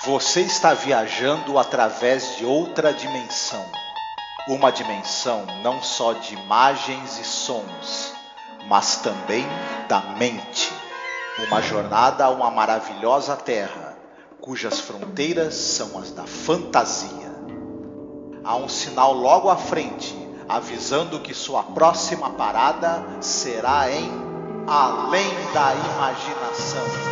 Você está viajando através de outra dimensão. Uma dimensão não só de imagens e sons, mas também da mente. Uma jornada a uma maravilhosa terra, cujas fronteiras são as da fantasia. Há um sinal logo à frente, avisando que sua próxima parada será em Além da Imaginação.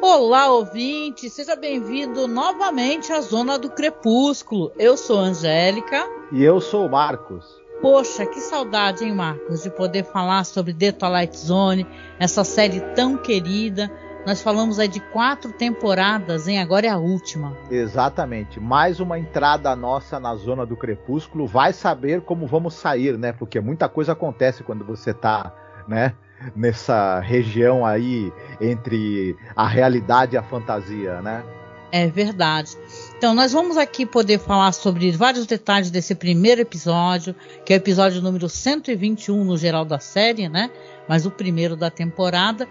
Olá, ouvinte! Seja bem-vindo novamente à Zona do Crepúsculo. Eu sou a Angélica. E eu sou o Marcos. Poxa, que saudade, hein, Marcos, de poder falar sobre The Twilight Zone, essa série tão querida. Nós falamos aí de 4 temporadas, hein? Agora é a última. Exatamente. Mais uma entrada nossa na Zona do Crepúsculo. Vai saber como vamos sair, né? Porque muita coisa acontece quando você tá, né, nessa região aí entre a realidade e a fantasia, né? É verdade. Então, nós vamos aqui poder falar sobre vários detalhes desse primeiro episódio, que é o episódio número 121 no geral da série, né? Mas o primeiro da temporada.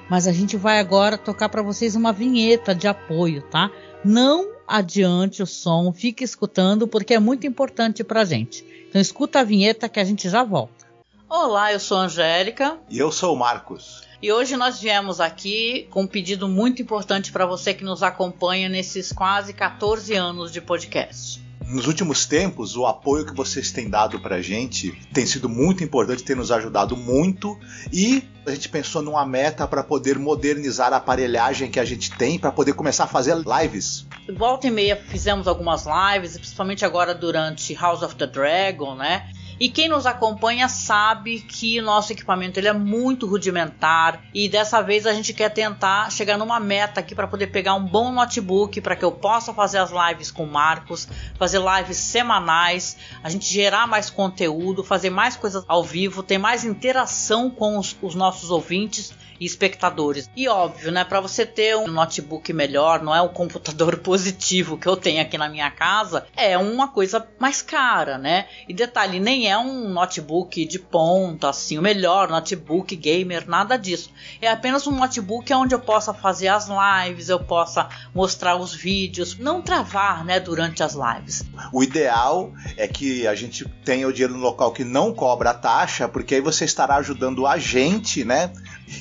Mas a gente vai agora tocar para vocês uma vinheta de apoio, tá? Não adiante o som, fique escutando porque é muito importante pra gente. Então escuta a vinheta que a gente já volta. Olá, eu sou a Angélica. E eu sou o Marcos. E hoje nós viemos aqui com um pedido muito importante para você que nos acompanha nesses quase 14 anos de podcast. Nos últimos tempos, o apoio que vocês têm dado pra gente tem sido muito importante, tem nos ajudado muito, e a gente pensou numa meta para poder modernizar a aparelhagem que a gente tem, para poder começar a fazer lives. Volta e meia fizemos algumas lives, principalmente agora durante House of the Dragon, né? E quem nos acompanha sabe que o nosso equipamento ele é muito rudimentar e dessa vez a gente quer tentar chegar numa meta aqui para poder pegar um bom notebook para que eu possa fazer as lives com o Marcos, fazer lives semanais, a gente gerar mais conteúdo, fazer mais coisas ao vivo, ter mais interação com os nossos ouvintes e espectadores. E óbvio, né, para você ter um notebook melhor, não é um computador positivo que eu tenho aqui na minha casa, é uma coisa mais cara, né? E detalhe, nem é um notebook de ponta, assim, o melhor notebook gamer, nada disso. É apenas um notebook onde eu possa fazer as lives, eu possa mostrar os vídeos, não travar, né, durante as lives. O ideal é que a gente tenha o dinheiro no local que não cobra taxa, porque aí você estará ajudando a gente, né?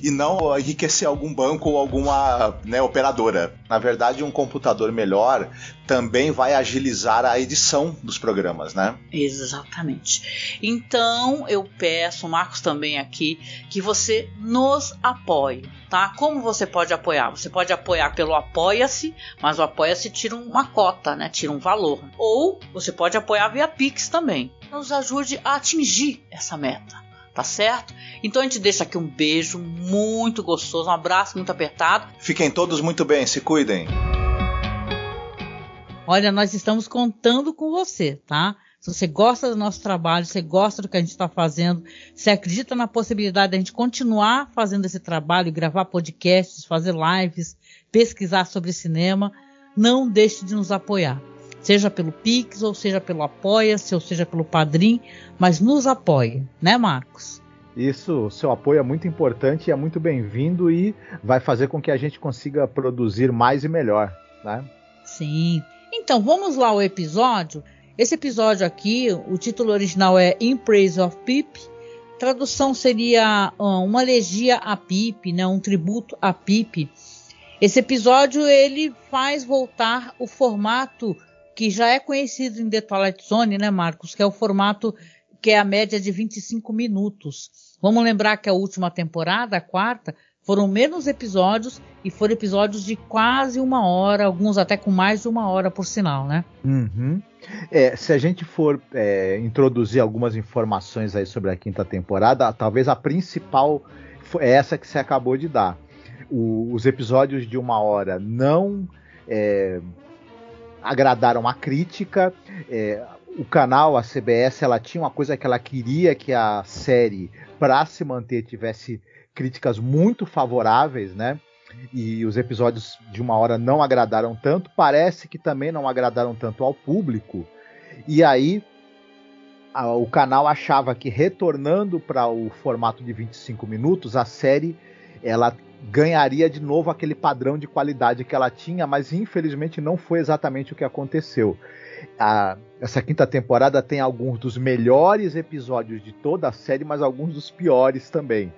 E não enriquecer algum banco ou alguma, né, operadora. Na verdade, um computador melhor também vai agilizar a edição dos programas, né? Exatamente. Então, eu peço, o Marcos também aqui, que você nos apoie, tá? Como você pode apoiar? Você pode apoiar pelo Apoia-se, mas o Apoia-se tira uma cota, né? Tira um valor. Ou você pode apoiar via Pix também. Nos ajude a atingir essa meta. Tá certo? Então a gente deixa aqui um beijo muito gostoso, um abraço muito apertado. Fiquem todos muito bem, se cuidem. Olha, nós estamos contando com você, tá? Se você gosta do nosso trabalho, se você gosta do que a gente está fazendo, se acredita na possibilidade de a gente continuar fazendo esse trabalho, gravar podcasts, fazer lives, pesquisar sobre cinema, não deixe de nos apoiar. Seja pelo Pix, ou seja pelo Apoia-se, ou seja pelo Padrim, mas nos apoie, né, Marcos? Isso, o seu apoio é muito importante e é muito bem-vindo e vai fazer com que a gente consiga produzir mais e melhor, né? Sim. Então, vamos lá ao episódio. Esse episódio aqui, o título original é In Praise of Pip. Tradução seria uma elegia a Pip, né, um tributo a Pip. Esse episódio, ele faz voltar o formato que já é conhecido em The Twilight Zone, né, Marcos? Que é o formato que é a média de 25 minutos. Vamos lembrar que a última temporada, a 4ª, foram menos episódios e foram episódios de quase 1 hora, alguns até com mais de 1 hora, por sinal, né? Uhum. Se a gente for introduzir algumas informações aí sobre a 5ª temporada, talvez a principal é essa que você acabou de dar. Os episódios de 1 hora não agradaram a crítica. O canal, a CBS, ela tinha uma coisa que ela queria que a série, para se manter, tivesse críticas muito favoráveis, né? E os episódios de 1 hora não agradaram tanto. Parece que também não agradaram tanto ao público. E aí o canal achava que, retornando para o formato de 25 minutos, a série ela ganharia de novo aquele padrão de qualidade que ela tinha, mas infelizmente não foi exatamente o que aconteceu. Essa quinta temporada tem alguns dos melhores episódios de toda a série, mas alguns dos piores também.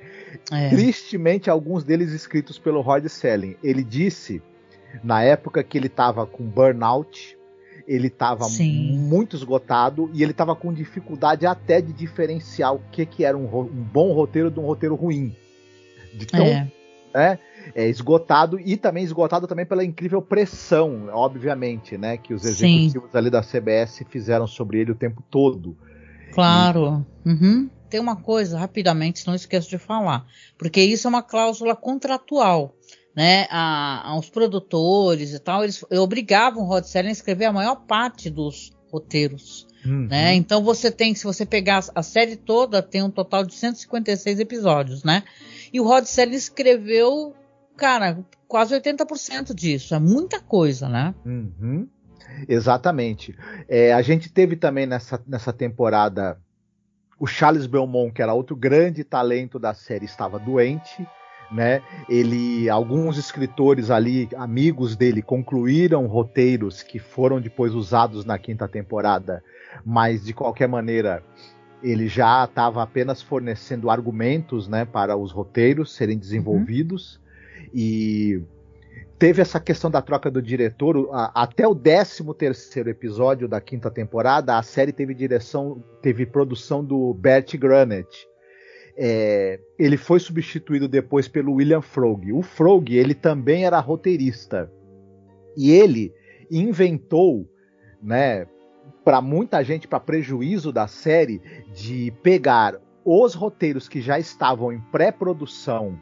Tristemente, alguns deles escritos pelo Rod Serling. Ele disse, na época, que ele estava com burnout, ele estava muito esgotado e ele estava com dificuldade até de diferenciar o que era um bom roteiro de um roteiro ruim. De tão esgotado, e também esgotado também pela incrível pressão, obviamente, né, que os executivos ali da CBS fizeram sobre ele o tempo todo. Claro. Tem uma coisa, rapidamente, não esqueço de falar, porque isso é uma cláusula contratual, né, os produtores e tal, eles obrigavam o Rod Serling a escrever a maior parte dos roteiros, né, então se você pegar a série toda, tem um total de 156 episódios, né, e o Rod Serling escreveu, cara, quase 80% disso. É muita coisa, né? Exatamente. A gente teve também nessa temporada o Charles Belmont, que era outro grande talento da série, estava doente, né? Alguns escritores ali, amigos dele, concluíram roteiros que foram depois usados na quinta temporada, mas de qualquer maneira ele já estava apenas fornecendo argumentos, né, para os roteiros serem desenvolvidos. E teve essa questão da troca do diretor. Até o 13º episódio da quinta temporada, a série teve produção do Bert Granet. Ele foi substituído depois pelo William Froug. O Froug, ele também era roteirista. E ele inventou, né, para muita gente, para prejuízo da série, de pegar os roteiros que já estavam em pré-produção,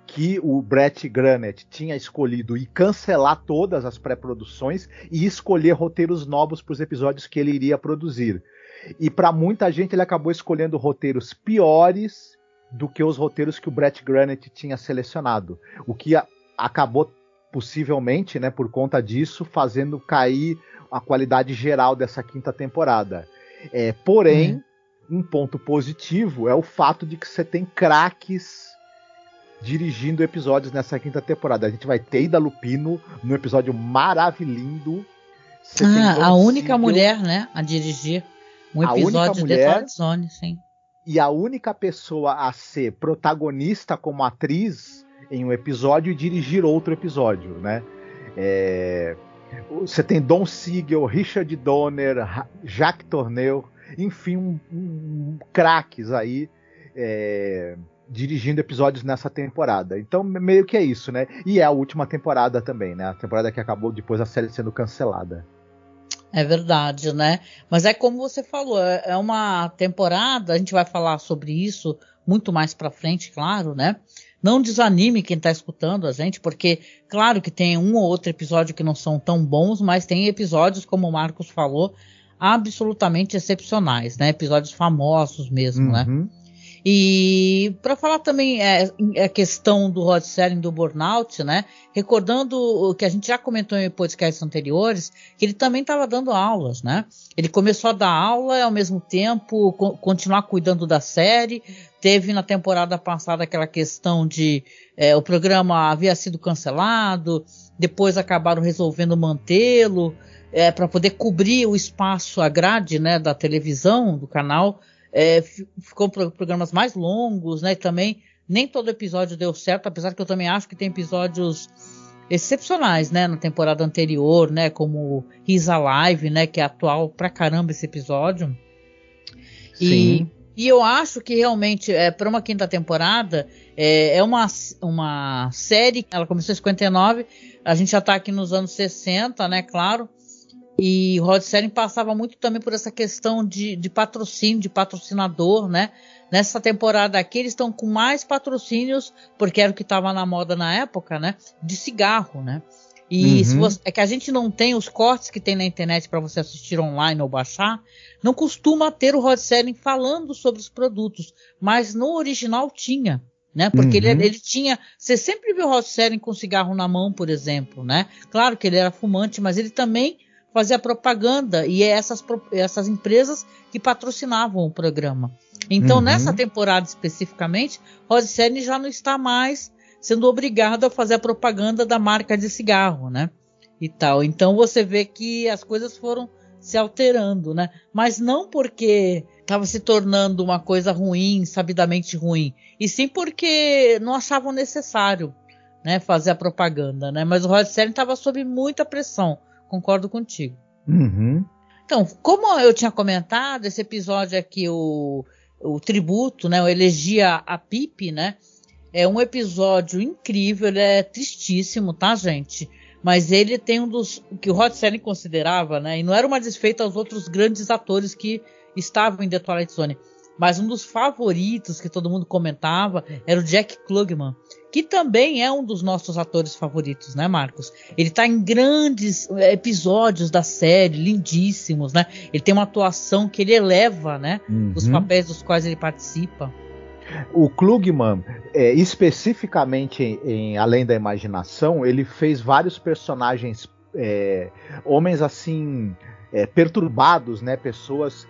que o Brett Granet tinha escolhido, e cancelar todas as pré-produções e escolher roteiros novos para os episódios que ele iria produzir. E para muita gente ele acabou escolhendo roteiros piores do que os roteiros que o Brett Granet tinha selecionado, o que acabou possivelmente, né, por conta disso, fazendo cair a qualidade geral dessa quinta temporada. Porém, um ponto positivo é o fato de que você tem craques dirigindo episódios nessa quinta temporada. A gente vai ter Ida Lupino no episódio maravilhoso. A única mulher, né, a dirigir um episódio de The Twilight Zone, sim. E a única pessoa a ser protagonista como atriz em um episódio e dirigir outro episódio, né? Você tem Don Siegel, Richard Donner, Jacques Tourneur, enfim, craques aí dirigindo episódios nessa temporada. Então, meio que é isso, né? E é a última temporada também, né? A temporada que acabou depois da série sendo cancelada. É verdade, né? Mas é como você falou, é uma temporada, a gente vai falar sobre isso muito mais pra frente, claro, né? Não desanime quem tá escutando a gente, porque claro que tem um ou outro episódio que não são tão bons, mas tem episódios, como o Marcos falou, absolutamente excepcionais, né? Episódios famosos mesmo, né? E para falar também a questão do Rod Serling, do burnout, né? Recordando o que a gente já comentou em podcasts anteriores, que ele também estava dando aulas, né? Ele começou a dar aula e ao mesmo tempo continuar cuidando da série. Teve na temporada passada aquela questão de o programa havia sido cancelado, depois acabaram resolvendo mantê-lo para poder cobrir o espaço, a grade, né, da televisão, do canal. Ficou programas mais longos, né? E também nem todo episódio deu certo, apesar que eu também acho que tem episódios excepcionais, né? Na temporada anterior, né? Como He's Alive, né? Que é atual pra caramba esse episódio. Sim. E eu acho que realmente, para uma quinta temporada, é uma série, ela começou em 59, a gente já tá aqui nos anos 60, né? Claro. E Rod Serling passava muito também por essa questão de patrocínio, de patrocinador, né? Nessa temporada aqui eles estão com mais patrocínios, porque era o que estava na moda na época, né? De cigarro, né? E é que a gente não tem os cortes que tem na internet para você assistir online ou baixar, não costuma ter o Rod Serling falando sobre os produtos, mas no original tinha, né? Porque ele tinha, você sempre viu o Rod Serling com cigarro na mão, por exemplo, né? Claro que ele era fumante, mas ele também fazia propaganda e essas empresas que patrocinavam o programa. Então, nessa temporada especificamente, Rod Serling já não está mais sendo obrigado a fazer a propaganda da marca de cigarro, né? E tal. Então você vê que as coisas foram se alterando, né? Mas não porque estava se tornando uma coisa ruim, sabidamente ruim, e sim porque não achavam necessário, né, fazer a propaganda, né? Mas o Rod Serling estava sob muita pressão, concordo contigo. Uhum. Então, como eu tinha comentado, esse episódio aqui, o tributo, né, o Elegia a Pip, né, é um episódio incrível, ele é tristíssimo, tá, gente? Mas ele tem um dos que o Rod Serling considerava, né, e não era uma desfeita aos outros grandes atores que estavam em The Twilight Zone, mas um dos favoritos que todo mundo comentava era o Jack Klugman, que também é um dos nossos atores favoritos, né, Marcos? Ele tá em grandes episódios da série, lindíssimos, né? Ele tem uma atuação que ele eleva, né, os papéis dos quais ele participa. O Klugman, especificamente em Além da Imaginação, ele fez vários personagens, homens assim, perturbados, né? Pessoas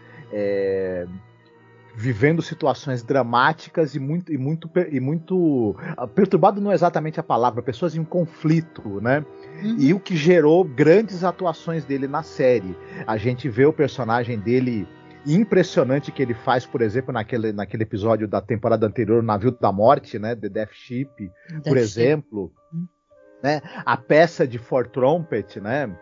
vivendo situações dramáticas e muito perturbado não é exatamente a palavra, pessoas em conflito, né? E o que gerou grandes atuações dele na série. A gente vê o personagem dele impressionante que ele faz, por exemplo, naquele episódio da temporada anterior, o Navio da Morte, né? The Death Ship, por exemplo. Né? A peça de For Trumpet, né?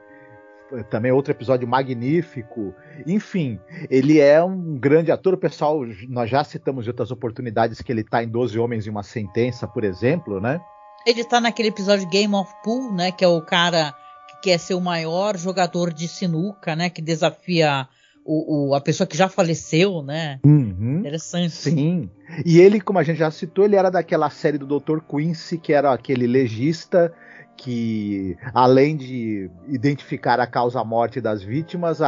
Também outro episódio magnífico. Enfim, ele é um grande ator. O pessoal, nós já citamos em outras oportunidades que ele está em 12 Homens e uma Sentença, por exemplo, né? Ele está naquele episódio Game of Pool, né? Que é o cara que quer ser o maior jogador de sinuca, né? Que desafia a pessoa que já faleceu, né? Interessante. Sim. E ele, como a gente já citou, ele era daquela série do Dr. Quincy, que era aquele legista que, além de identificar a causa-morte das vítimas,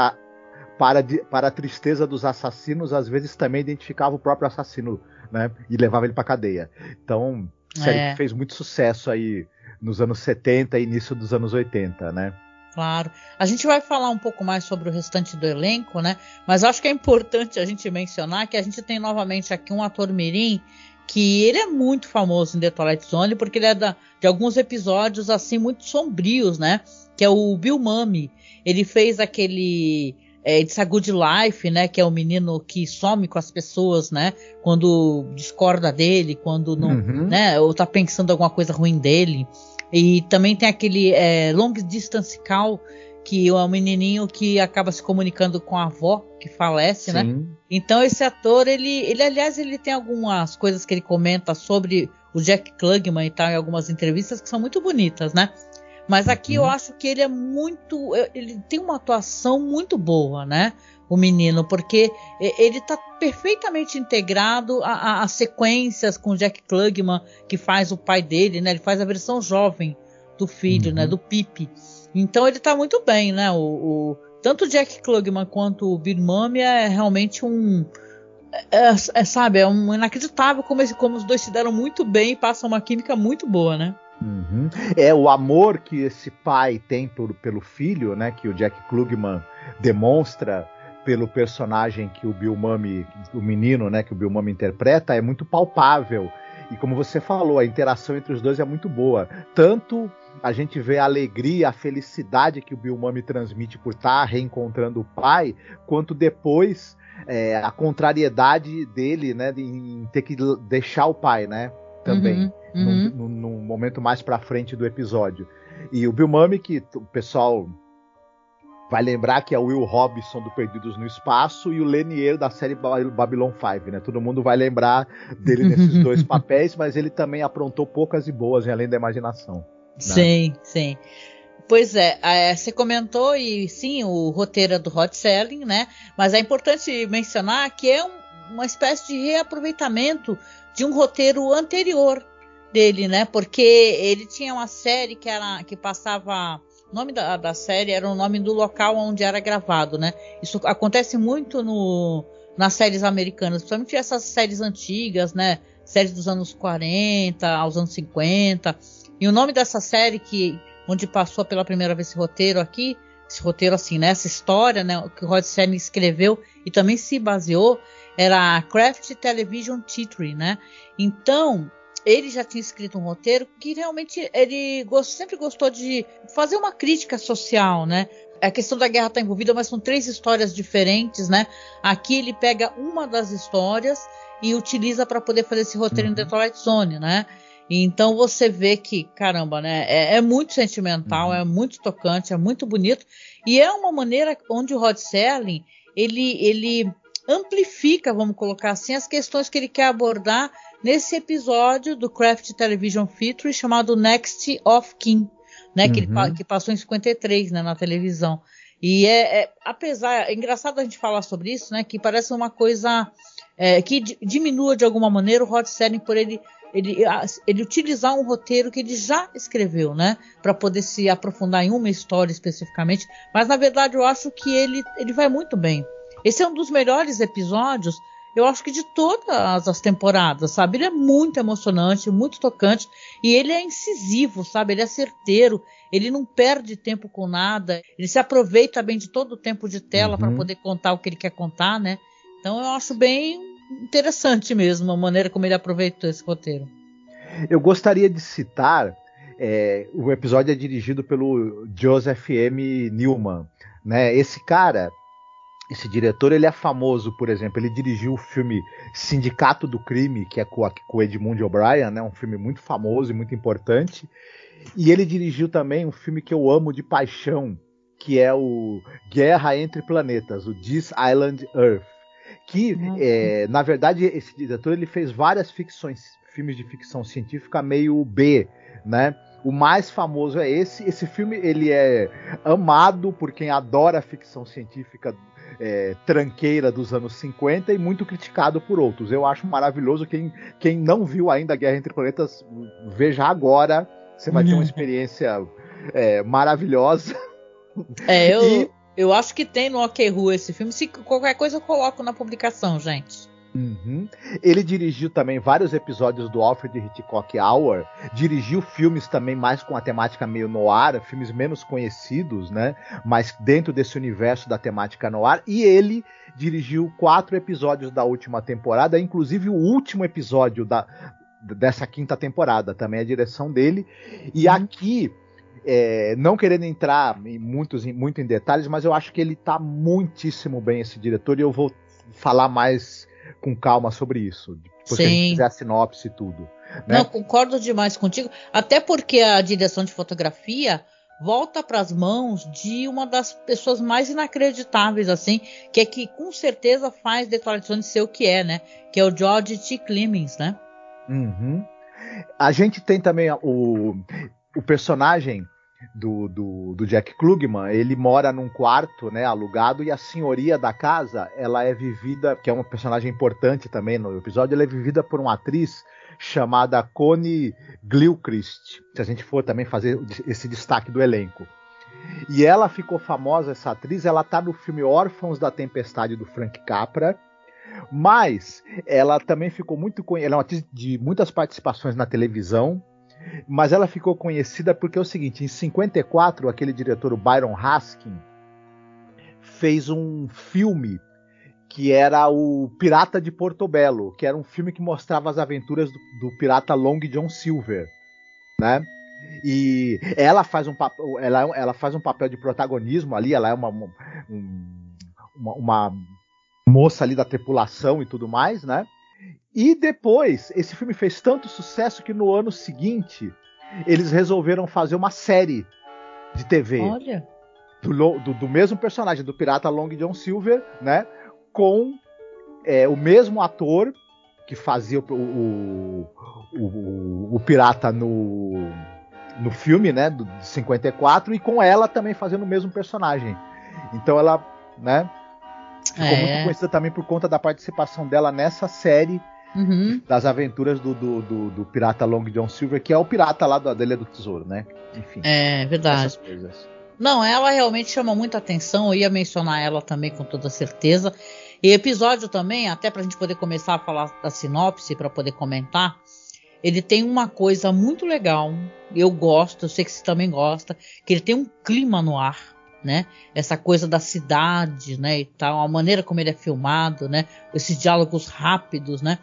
para a tristeza dos assassinos, às vezes também identificava o próprio assassino, né? E levava ele para cadeia. Então, série que fez muito sucesso aí nos anos 70 e início dos anos 80, né? Claro. A gente vai falar um pouco mais sobre o restante do elenco, né? Mas acho que é importante a gente mencionar que a gente tem novamente aqui um ator mirim que ele é muito famoso em The Twilight Zone porque ele é de alguns episódios assim muito sombrios, né? Que é o Bill Mumy. Ele fez aquele It's a Good Life, né? Que é o menino que some com as pessoas, né? Quando discorda dele, quando não, né? Ou tá pensando alguma coisa ruim dele. E também tem aquele Long Distance Call, que é um menininho que acaba se comunicando com a avó, que falece, né? Então esse ator, ele aliás, ele tem algumas coisas que ele comenta sobre o Jack Klugman e tal, em algumas entrevistas que são muito bonitas, né? Mas aqui eu acho que ele ele tem uma atuação muito boa, né? O menino, porque ele tá perfeitamente integrado às sequências com o Jack Klugman, que faz o pai dele, né? Ele faz a versão jovem do filho, né? Do Pip. Então ele tá muito bem, né? Tanto o Jack Klugman quanto o Bill Mumy é realmente sabe, é um inacreditável como os dois se deram muito bem e passam uma química muito boa, né? O amor que esse pai tem pelo filho, né? Que o Jack Klugman demonstra pelo personagem que o Bill Mumy, o menino, né, que o Bill Mumy interpreta, é muito palpável. E como você falou, a interação entre os dois é muito boa. Tanto a gente vê a alegria, a felicidade que o Bill Mumy transmite por estar reencontrando o pai, quanto depois a contrariedade dele, né, em ter que deixar o pai, né, também, num momento mais pra frente do episódio. E o Bill Mumy, que o pessoal vai lembrar que é o Will Robinson do Perdidos no Espaço e o Lenier da série Babylon 5, né? Todo mundo vai lembrar dele nesses dois papéis, mas ele também aprontou poucas e boas em Além da Imaginação. Né? Sim, sim. Pois você comentou, e sim, o roteiro é do Rod Serling, né? Mas é importante mencionar que é uma espécie de reaproveitamento de um roteiro anterior dele, né? Porque ele tinha uma série que passava... O nome da série era o nome do local onde era gravado, né? Isso acontece muito nas séries americanas, principalmente essas séries antigas, né? Séries dos anos 40 aos anos 50. E o nome dessa série onde passou pela primeira vez esse roteiro assim, né? Essa história, né? Que o Rod Serling escreveu e também se baseou, era Craft Television Theatre, né? Então, ele já tinha escrito um roteiro que realmente ele sempre gostou de fazer uma crítica social, né? A questão da guerra está envolvida, mas são 3 histórias diferentes, né? Aqui ele pega uma das histórias e utiliza para poder fazer esse roteiro em The Twilight Zone, né? E então você vê que, caramba, né? É muito sentimental, é muito tocante, é muito bonito. E é uma maneira onde o Rod Serling, ele amplifica, vamos colocar assim, as questões que ele quer abordar nesse episódio do Kraft Television Feature chamado Next of Kin, né, que passou em 53, né, na televisão. E apesar, é engraçado a gente falar sobre isso, né, que parece uma coisa que diminua de alguma maneira o Rod Serling por ele utilizar um roteiro que ele já escreveu, né, para poder se aprofundar em uma história especificamente, mas na verdade eu acho que ele vai muito bem. Esse é um dos melhores episódios, eu acho que de todas as temporadas, sabe? Ele é muito emocionante, muito tocante, e ele é incisivo, sabe? Ele é certeiro, ele não perde tempo com nada, ele se aproveita bem de todo o tempo de tela para poder contar o que ele quer contar, né? Então eu acho bem interessante mesmo a maneira como ele aproveitou esse roteiro. Eu gostaria de citar, o episódio é dirigido pelo Joseph M. Newman, né? Esse cara... Esse diretor, ele é famoso, por exemplo, ele dirigiu o filme Sindicato do Crime, que é com o Edmund O'Brien, né, um filme muito famoso e muito importante. E ele dirigiu também um filme que eu amo de paixão, que é o Guerra entre Planetas, o This Island Earth. Que, na verdade, esse diretor ele fez várias filmes de ficção científica meio B, né? O mais famoso é esse. Esse filme ele é amado por quem adora a ficção científica tranqueira dos anos 50 e muito criticado por outros. Eu acho maravilhoso. Quem não viu ainda Guerra entre Planetas, veja agora. Você vai ter uma experiência maravilhosa. Eu acho que tem no OkRU esse filme. Se qualquer coisa eu coloco na publicação, gente. Ele dirigiu também vários episódios do Alfred Hitchcock Hour, dirigiu filmes também mais com a temática meio noir, filmes menos conhecidos, né? Mas dentro desse universo da temática noir, e ele dirigiu 4 episódios da última temporada, inclusive o último episódio dessa 5ª temporada, também é a direção dele. E aqui, não querendo entrar muito em detalhes, mas eu acho que ele tá muitíssimo bem, esse diretor, e eu vou falar mais com calma sobre isso, depois que a gente fizer a sinopse e tudo, né? Não, concordo demais contigo, até porque a direção de fotografia volta para as mãos de uma das pessoas mais inacreditáveis, assim, que com certeza faz The Twilight Zone ser o que é, né? Que é o George T. Clemens, né? A gente tem também o personagem do Jack Klugman, ele mora num quarto, né, alugado, e a senhoria da casa, ela é vivida, que é uma personagem importante também no episódio, ela é vivida por uma atriz chamada Connie Gilchrist, se a gente for também fazer esse destaque do elenco. E ela ficou famosa, essa atriz, ela tá no filme Órfãos da Tempestade do Frank Capra, mas ela também ficou ela é uma atriz de muitas participações na televisão, mas ela ficou conhecida porque é o seguinte: em 54, aquele diretor, o Byron Haskin, fez um filme que era o Pirata de Portobello, que era um filme que mostrava as aventuras do pirata Long John Silver, né? E ela faz um papel de protagonismo ali, ela é uma moça ali da tripulação e tudo mais, né? E depois, esse filme fez tanto sucesso que no ano seguinte eles resolveram fazer uma série de TV. Olha. Do mesmo personagem, do pirata Long John Silver, né? Com o mesmo ator que fazia o pirata no filme, né? De 54, e com ela também fazendo o mesmo personagem. Então ela, né? Ficou muito conhecida também por conta da participação dela nessa série das aventuras do pirata Long John Silver, que é o pirata lá da Ilha do Tesouro, né? Enfim. É verdade. Essas coisas. Não, ela realmente chama muita atenção. Eu ia mencionar ela também com toda certeza. E episódio também, até pra gente poder começar a falar da sinopse, pra poder comentar, ele tem uma coisa muito legal. Eu gosto, eu sei que você também gosta, que ele tem um clima no ar, né? Essa coisa da cidade, né, e tal, a maneira como ele é filmado, né? Esses diálogos rápidos, né?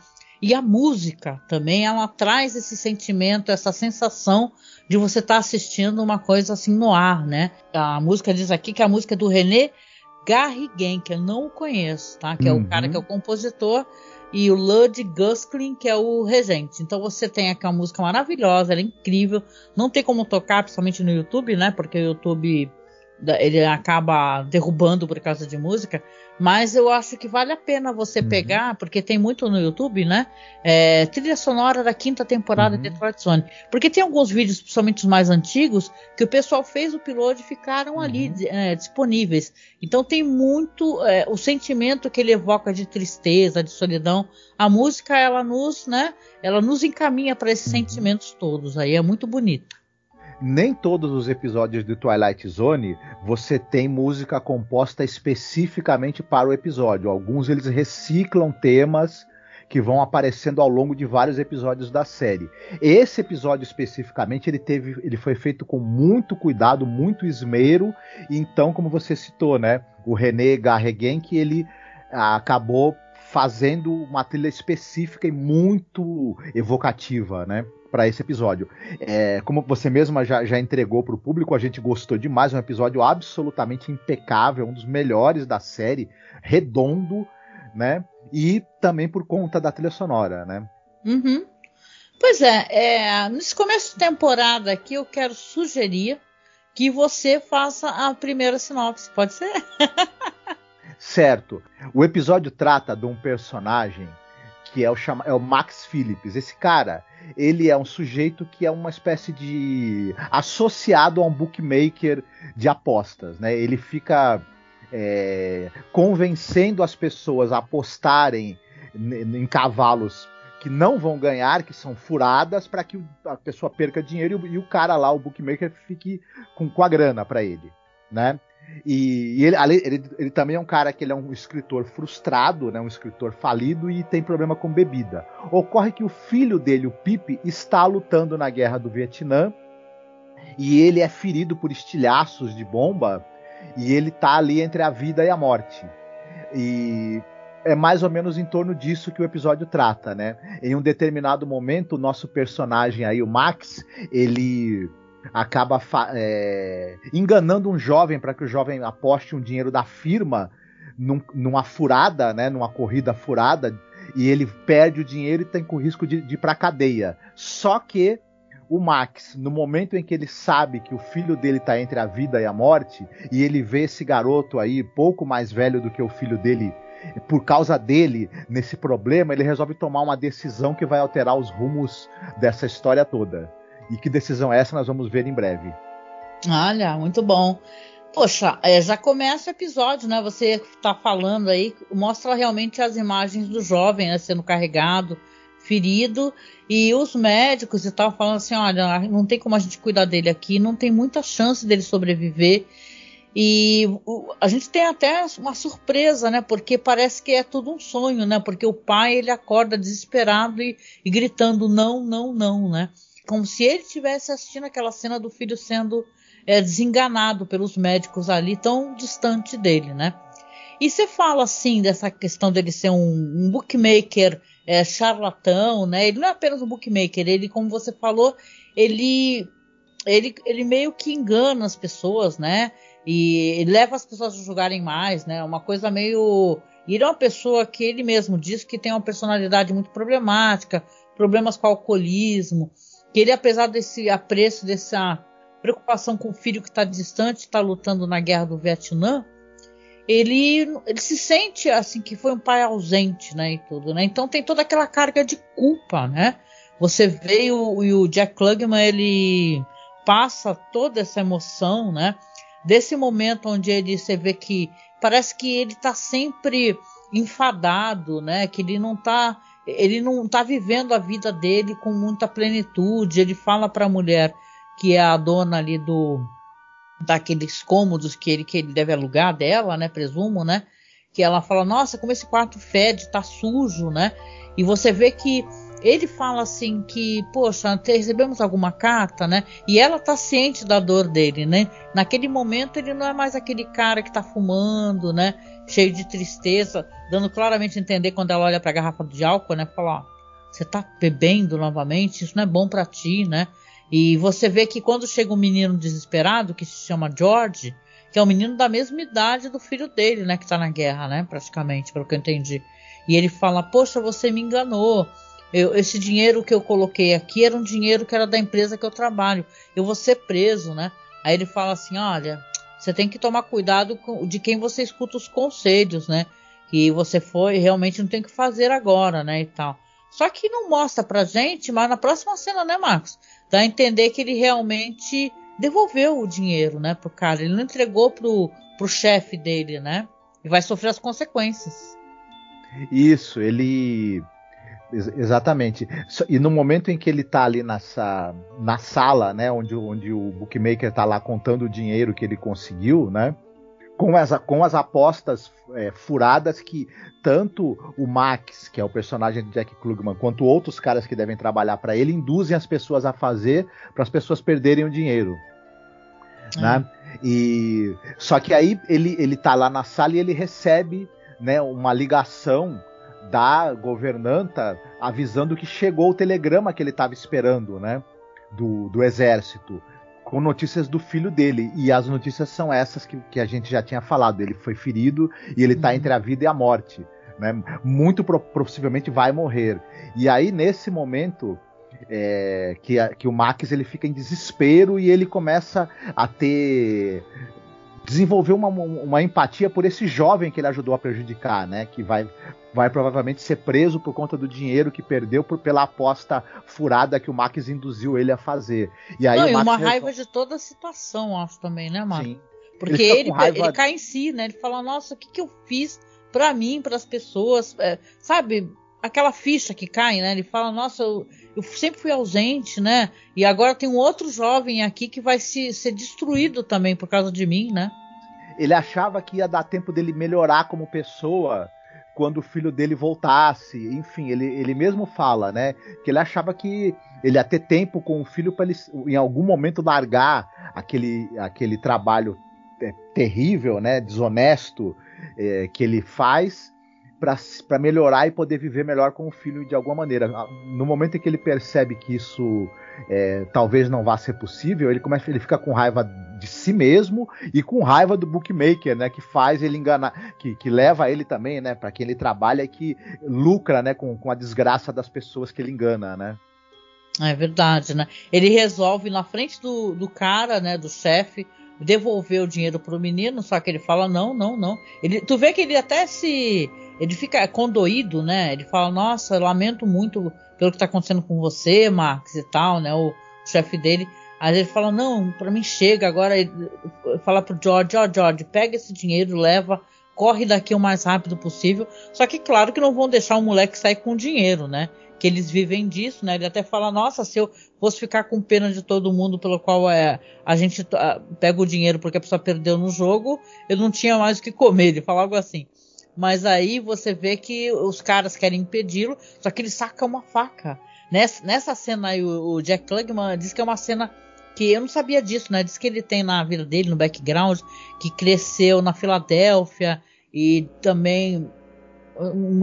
E a música também, ela traz esse sentimento, essa sensação de você estar assistindo uma coisa assim no ar, né? A música diz aqui que a música é do René Garrigues, que eu não o conheço, tá? Que é o cara que é o compositor, e o Lud Gusclin, que é o regente. Então você tem aqui uma música maravilhosa, ela é incrível, não tem como tocar, principalmente no YouTube, né? Porque o YouTube ele acaba derrubando por causa de música, mas eu acho que vale a pena você pegar, porque tem muito no YouTube, né? Trilha sonora da 5ª temporada de Twilight Zone, porque tem alguns vídeos, principalmente os mais antigos, que o pessoal fez o upload e ficaram ali disponíveis. Então tem muito o sentimento que ele evoca de tristeza, de solidão. A música ela nos encaminha para esses sentimentos todos. Aí é muito bonito. Nem todos os episódios de Twilight Zone você tem música composta especificamente para o episódio. Alguns eles reciclam temas que vão aparecendo ao longo de vários episódios da série. Esse episódio especificamente ele foi feito com muito cuidado, muito esmero. Então, como você citou, né, o René Garrigues, que ele acabou fazendo uma trilha específica e muito evocativa, né, para esse episódio. Como você mesma já entregou para o público, a gente gostou demais, um episódio absolutamente impecável, um dos melhores da série, redondo, né? E também por conta da trilha sonora, né? Pois nesse começo de temporada aqui eu quero sugerir que você faça a primeira sinopse, pode ser? Certo. O episódio trata de um personagem que é o Max Phillips. Esse cara, ele é um sujeito que é uma espécie de associado a um bookmaker de apostas, né? Ele fica convencendo as pessoas a apostarem em cavalos que não vão ganhar, que são furadas, para que a pessoa perca dinheiro e o cara lá, o bookmaker, fique com a grana para ele, né? E ele também é um cara que ele é um escritor frustrado, né, um escritor falido e tem problema com bebida. Ocorre que o filho dele, o Pip, está lutando na guerra do Vietnã e ele é ferido por estilhaços de bomba e ele está ali entre a vida e a morte. E é mais ou menos em torno disso que o episódio trata, né? Em um determinado momento, o nosso personagem aí, o Max, ele acaba enganando um jovem para que o jovem aposte um dinheiro da firma numa furada, né, numa corrida furada, e ele perde o dinheiro e tem com risco de ir para a cadeia. Só que o Max, no momento em que ele sabe que o filho dele está entre a vida e a morte, e ele vê esse garoto aí pouco mais velho do que o filho dele, por causa dele, nesse problema, ele resolve tomar uma decisão que vai alterar os rumos dessa história toda. E que decisão é essa nós vamos ver em breve. Olha, muito bom. Poxa, já começa o episódio, né? Você está falando aí, mostra realmente as imagens do jovem, né, sendo carregado, ferido, e os médicos estavam falando assim, olha, não tem como a gente cuidar dele aqui, não tem muita chance dele sobreviver. E a gente tem até uma surpresa, né? Porque parece que é tudo um sonho, né? Porque o pai, ele acorda desesperado e gritando não, não, não, né? Como se ele estivesse assistindo aquela cena do filho sendo desenganado pelos médicos ali, tão distante dele, né? E você fala assim dessa questão dele ser um bookmaker charlatão, né? Ele não é apenas um bookmaker, ele, como você falou, ele meio que engana as pessoas, né? E ele leva as pessoas a jogarem mais, né? Uma coisa meio... E ele é uma pessoa que ele mesmo diz que tem uma personalidade muito problemática, problemas com alcoolismo, que ele, apesar desse apreço, dessa preocupação com o filho que está distante, está lutando na guerra do Vietnã, ele se sente assim que foi um pai ausente, né, e tudo, né? Então tem toda aquela carga de culpa, né? Você vê o Jack Klugman, ele passa toda essa emoção, né? Desse momento onde você vê que parece que ele está sempre enfadado, né? Que ele não tá vivendo a vida dele com muita plenitude. Ele fala para a mulher, que é a dona ali daqueles cômodos que ele deve alugar dela, né, presumo, né, que ela fala, nossa, como esse quarto fede, tá sujo, né, e você vê que ele fala assim que, poxa, recebemos alguma carta, né, e ela tá ciente da dor dele, né, naquele momento ele não é mais aquele cara que tá fumando, né, cheio de tristeza, dando claramente a entender quando ela olha pra garrafa de álcool, né, fala, ó, Você tá bebendo novamente, isso não é bom para ti, né? E você vê que quando chega um menino desesperado, que se chama George, que é um menino da mesma idade do filho dele, né? Que tá na guerra, né? Praticamente, pelo que eu entendi. E ele fala, poxa, você me enganou. Esse dinheiro que eu coloquei aqui era um dinheiro que era da empresa que eu trabalho. Eu vou ser preso, né? Aí ele fala assim, olha, você tem que tomar cuidado de quem você escuta os conselhos, né? Que você realmente não tem que fazer agora, né? E tal. Só que não mostra pra gente, mas na próxima cena, né, Marcos? Dá a entender que ele realmente devolveu o dinheiro, né, pro cara. Ele não entregou pro chefe dele, né? E vai sofrer as consequências. Isso, exatamente. E no momento em que ele tá ali na sala, né, onde o bookmaker tá lá contando o dinheiro que ele conseguiu, né, com as apostas furadas que tanto o Max, que é o personagem de Jack Klugman, quanto outros caras que devem trabalhar para ele, induzem as pessoas a fazer para as pessoas perderem o dinheiro. Né? E só que aí ele tá lá na sala e ele recebe, né, uma ligação da governanta avisando que chegou o telegrama que ele estava esperando, né, do exército, com notícias do filho dele. E as notícias são essas que a gente já tinha falado. Ele foi ferido e ele está entre a vida e a morte, né? Muito possivelmente vai morrer. E aí, nesse momento, que o Max ele fica em desespero e ele começa a desenvolver uma empatia por esse jovem que ele ajudou a prejudicar, né? Que vai provavelmente ser preso por conta do dinheiro que perdeu pela aposta furada que o Max induziu ele a fazer. E aí uma raiva de toda a situação, acho também, né, Max? Sim. Porque ele cai em si, né? Ele fala, nossa, o que eu fiz pra mim, pras pessoas? Sabe, aquela ficha que cai, né? Ele fala, nossa, eu sempre fui ausente, né? E agora tem um outro jovem aqui que vai ser destruído também por causa de mim, né? Ele achava que ia dar tempo dele melhorar como pessoa quando o filho dele voltasse. Enfim, ele mesmo fala, né? Que ele achava que ele ia ter tempo com o filho para ele, em algum momento, largar aquele trabalho terrível, né? Desonesto que ele faz, para melhorar e poder viver melhor com o filho de alguma maneira. No momento em que ele percebe que isso talvez não vá ser possível, ele fica com raiva de si mesmo e com raiva do bookmaker, né, que faz ele enganar, que leva ele também, né, para quem ele trabalha e que lucra, né, com a desgraça das pessoas que ele engana, né. É verdade, né? Ele resolve na frente do cara, né, do chefe, devolver o dinheiro pro menino, só que ele fala não. Tu vê que ele até ele fica condoído, né? Ele fala, nossa, eu lamento muito pelo que tá acontecendo com você, Max, e tal, né? O chefe dele. Aí ele fala, não, pra mim chega. Agora ele fala pro George, George, pega esse dinheiro, leva, corre daqui o mais rápido possível. Só que claro que não vão deixar o moleque sair com dinheiro, né? Que eles vivem disso, né? Ele até fala, nossa, se eu fosse ficar com pena de todo mundo pelo qual a gente pega o dinheiro porque a pessoa perdeu no jogo, eu não tinha mais o que comer. Ele fala algo assim. Mas aí você vê que os caras querem impedi-lo, só que ele saca uma faca. Nessa cena aí, o Jack Klugman diz que é uma cena que eu não sabia disso, né? Diz que ele tem na vida dele, no background, que cresceu na Filadélfia e também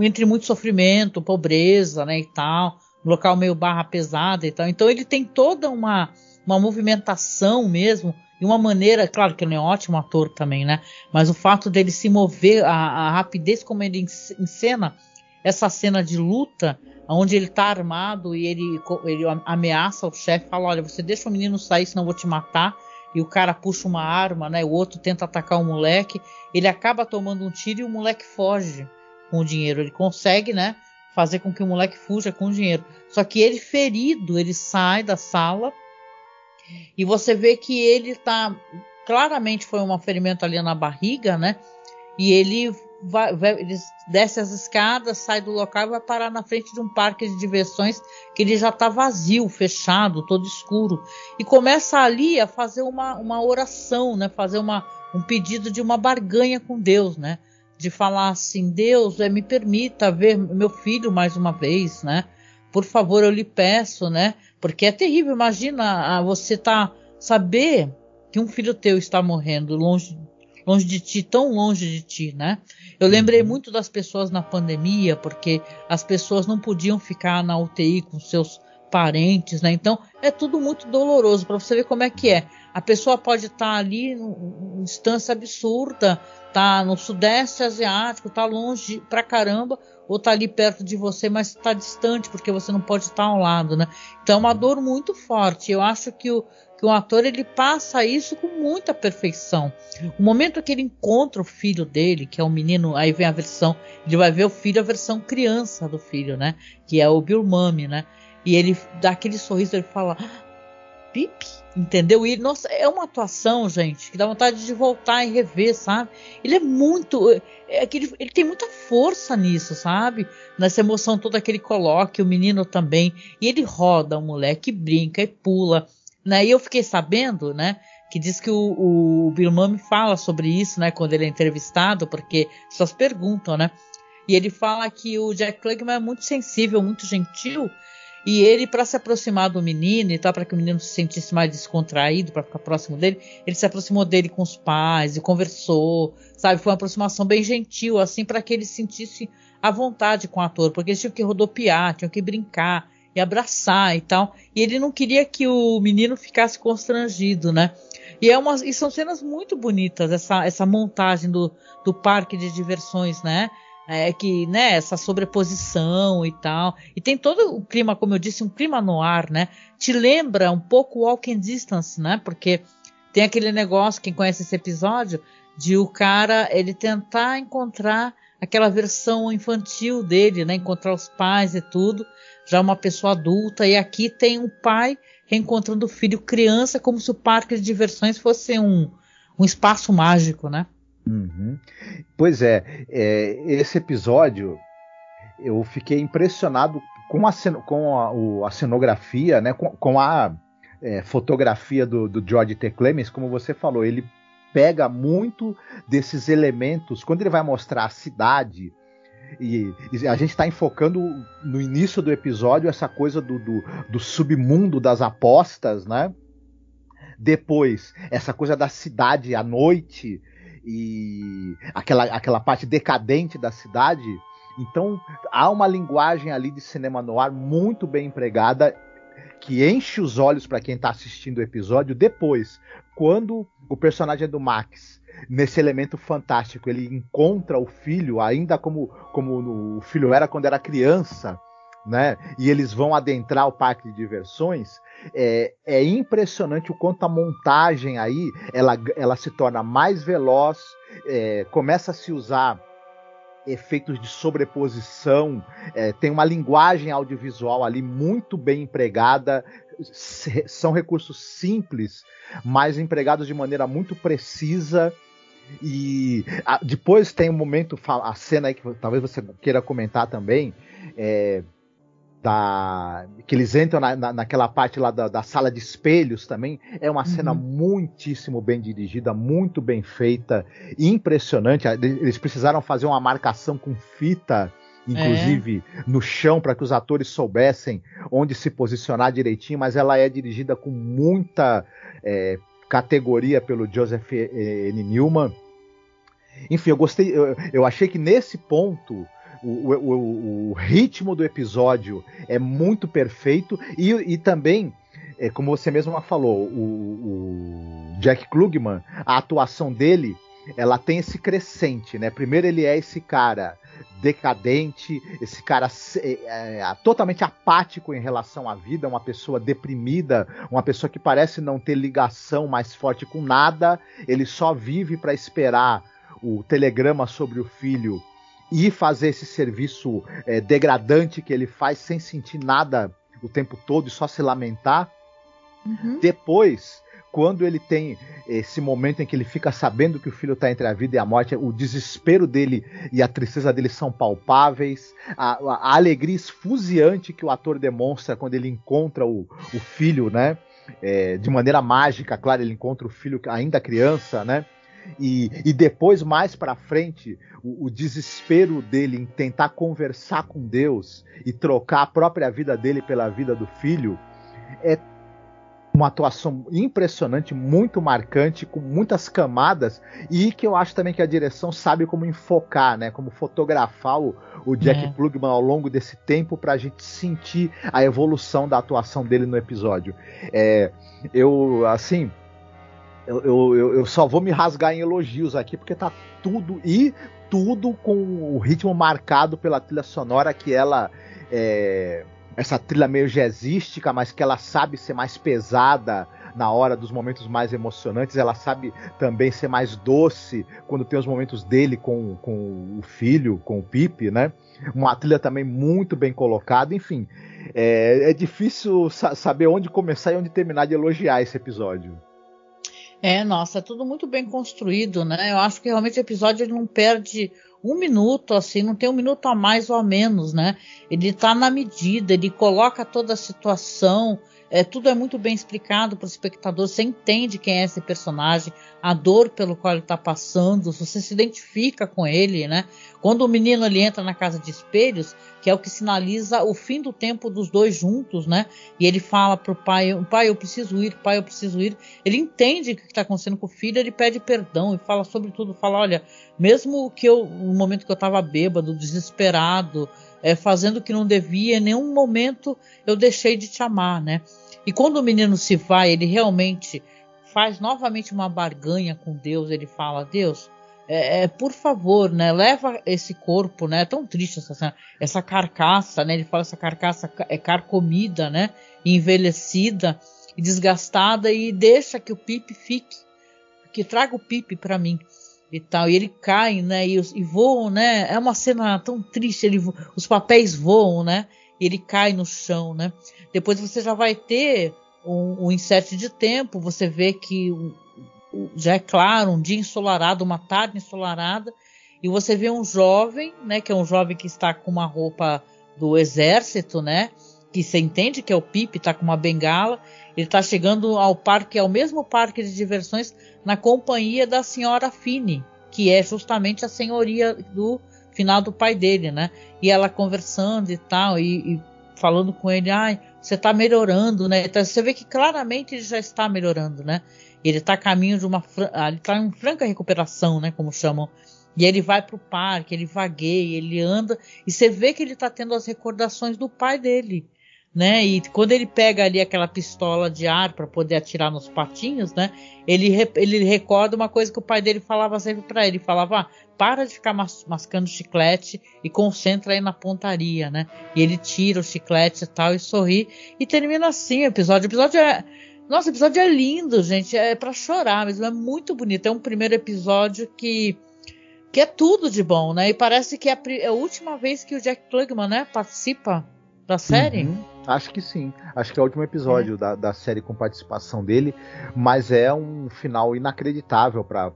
entre muito sofrimento, pobreza, né, e tal, um local meio barra pesada e tal. Então ele tem toda uma movimentação mesmo, e uma maneira, claro que ele é um ótimo ator também, né, mas o fato dele se mover, a rapidez como ele encena essa cena de luta, onde ele tá armado e ele ameaça o chefe, fala, olha, você deixa o menino sair, senão eu vou te matar. E o cara puxa uma arma, né, o outro tenta atacar o moleque, ele acaba tomando um tiro e o moleque foge com o dinheiro. Ele consegue, né, fazer com que o moleque fuja com o dinheiro. Só que ele ferido, ele sai da sala e você vê que ele tá... Claramente foi um ferimento ali na barriga, né? E ele ele desce as escadas, sai do local e vai parar na frente de um parque de diversões que ele já tá vazio, fechado, todo escuro. E começa ali a fazer uma oração, né? Fazer um pedido de uma barganha com Deus, né? De falar assim, Deus, me permita ver meu filho mais uma vez, né? Por favor, eu lhe peço, né? Porque é terrível, imagina você saber que um filho teu está morrendo longe longe de ti, tão longe de ti, né? Eu lembrei muito das pessoas na pandemia, porque as pessoas não podiam ficar na UTI com seus parentes, né? Então é tudo muito doloroso, para você ver como é que é. A pessoa pode estar ali numa distância absurda, tá no Sudeste Asiático, tá longe pra caramba, ou tá ali perto de você, mas tá distante, porque você não pode estar ao lado, né? Então é uma dor muito forte. Eu acho que o ator, ele passa isso com muita perfeição. O momento que ele encontra o filho dele, que é um menino, aí vem a versão, ele vai ver o filho, a versão criança do filho, né? Que é o Bill Murray, né? E ele dá aquele sorriso, ele fala, Pip, entendeu? E, nossa, é uma atuação, gente, que dá vontade de voltar e rever, sabe? Ele é muito... ele tem muita força nisso, sabe? Nessa emoção toda que ele coloca, o menino também. E ele roda o moleque, brinca e pula, né? E eu fiquei sabendo, né, que diz que o Bill Murray fala sobre isso, né, quando ele é entrevistado, porque as pessoas perguntam, né? E ele fala que o Jack Klugman é muito sensível, muito gentil, e ele, para se aproximar do menino e tal, para que o menino se sentisse mais descontraído, para ficar próximo dele, ele se aproximou dele com os pais e conversou, sabe? Foi uma aproximação bem gentil, assim, para que ele sentisse à vontade com o ator, porque eles tinham que rodopiar, tinham que brincar e abraçar e tal, e ele não queria que o menino ficasse constrangido, né? E são cenas muito bonitas, essa montagem do parque de diversões, né? Né, essa sobreposição e tal, e tem todo o clima, como eu disse, um clima no ar, né, te lembra um pouco Walking Distance, né, porque tem aquele negócio, quem conhece esse episódio, de o cara, ele tentar encontrar aquela versão infantil dele, né, encontrar os pais e tudo, já uma pessoa adulta, e aqui tem um pai reencontrando o filho criança, como se o parque de diversões fosse um espaço mágico, né. Uhum. Pois é, esse episódio eu fiquei impressionado com a cenografia, né, com a fotografia do George T. Clemens, como você falou, ele pega muito desses elementos, quando ele vai mostrar a cidade, e a gente está enfocando no início do episódio essa coisa do submundo das apostas, né? Depois, essa coisa da cidade à noite, e aquela parte decadente da cidade. Então há uma linguagem ali de cinema noir muito bem empregada, que enche os olhos para quem está assistindo o episódio. Depois, quando o personagem do Max, nesse elemento fantástico, ele encontra o filho, ainda como o filho era quando era criança, né? E eles vão adentrar o parque de diversões. É impressionante o quanto a montagem aí ela se torna mais veloz, começa a se usar efeitos de sobreposição, tem uma linguagem audiovisual ali muito bem empregada, são recursos simples, mas empregados de maneira muito precisa. E depois tem um momento, a cena aí que talvez você queira comentar também, que eles entram naquela parte lá da sala de espelhos também. É uma cena muitíssimo bem dirigida, muito bem feita, impressionante. Eles precisaram fazer uma marcação com fita, inclusive, no chão, para que os atores soubessem onde se posicionar direitinho, mas ela é dirigida com muita categoria pelo Joseph N. Newman. Enfim, eu gostei, eu achei que nesse ponto o ritmo do episódio é muito perfeito, e também, como você mesmo falou, o Jack Klugman, a atuação dele, ela tem esse crescente, né? Primeiro ele é esse cara decadente, esse cara totalmente apático em relação à vida, uma pessoa deprimida, uma pessoa que parece não ter ligação mais forte com nada, ele só vive para esperar o telegrama sobre o filho e fazer esse serviço degradante que ele faz sem sentir nada o tempo todo e só se lamentar. Depois, quando ele tem esse momento em que ele fica sabendo que o filho está entre a vida e a morte, o desespero dele e a tristeza dele são palpáveis, a alegria esfuziante que o ator demonstra quando ele encontra o filho, né? De maneira mágica, claro, ele encontra o filho ainda criança, né? E depois, mais pra frente, o desespero dele em tentar conversar com Deus e trocar a própria vida dele pela vida do filho, uma atuação impressionante, muito marcante, com muitas camadas, e que eu acho também que a direção sabe como enfocar, né, como fotografar o Jack Klugman ao longo desse tempo para a gente sentir a evolução da atuação dele no episódio. Eu só vou me rasgar em elogios aqui, porque tá tudo com o ritmo marcado pela trilha sonora, que ela essa trilha meio jazzística, mas que ela sabe ser mais pesada na hora dos momentos mais emocionantes. Ela sabe também ser mais doce quando tem os momentos dele com o filho, com o Pip, né? Uma trilha também muito bem colocada. Enfim, é difícil saber onde começar e onde terminar de elogiar esse episódio. Nossa, é tudo muito bem construído, né? Eu acho que realmente o episódio ele não perde um minuto, assim, não tem um minuto a mais ou a menos, né? Ele tá na medida, ele coloca toda a situação, tudo é muito bem explicado para o espectador, você entende quem é esse personagem, a dor pelo qual ele tá passando, você se identifica com ele, né? Quando o menino ele entra na casa de espelhos, que é o que sinaliza o fim do tempo dos dois juntos, né? E ele fala pro pai, eu preciso ir, pai, eu preciso ir. Ele entende o que está acontecendo com o filho, ele pede perdão e fala sobre tudo, fala, olha, mesmo que no momento que eu estava bêbado, desesperado, fazendo o que não devia, em nenhum momento eu deixei de te amar, né? E quando o menino se vai, ele realmente faz novamente uma barganha com Deus, ele fala, Deus, por favor, né, leva esse corpo, né, é tão triste essa carcaça, né, ele fala essa carcaça é carcomida, né, envelhecida e desgastada, e deixa que o Pip fique, que traga o Pip para mim e tal, e ele cai, né, e voam, né, é uma cena tão triste, os papéis voam, né, e ele cai no chão, né, depois você já vai ter um insert de tempo, você vê que já é claro, um dia ensolarado, uma tarde ensolarada, e você vê um jovem, né, que é um jovem que está com uma roupa do exército, né, que você entende que é o Pip, está com uma bengala, ele está chegando ao parque, ao mesmo parque de diversões, na companhia da senhora Finney, que é justamente a senhoria do finado pai dele, né, e ela conversando e tal, e falando com ele, você está melhorando, né, então, você vê que claramente ele já está melhorando, né, ele está a caminho de ele está em franca recuperação, né, como chamam, e ele vai para o parque, ele vagueia, ele anda, e você vê que ele está tendo as recordações do pai dele, né, e quando ele pega ali aquela pistola de ar para poder atirar nos patinhos, né, ele recorda uma coisa que o pai dele falava sempre para ele, falava, para de ficar mascando chiclete e concentra aí na pontaria, né, e ele tira o chiclete e tal, e sorri, e termina assim o episódio. Nossa, o episódio é lindo, gente, é pra chorar mesmo, é muito bonito, é um primeiro episódio que é tudo de bom, né, e parece que é a última vez que o Jack Klugman, né, participa da série. Acho que sim, acho que é o último episódio da série com participação dele, mas é um final inacreditável para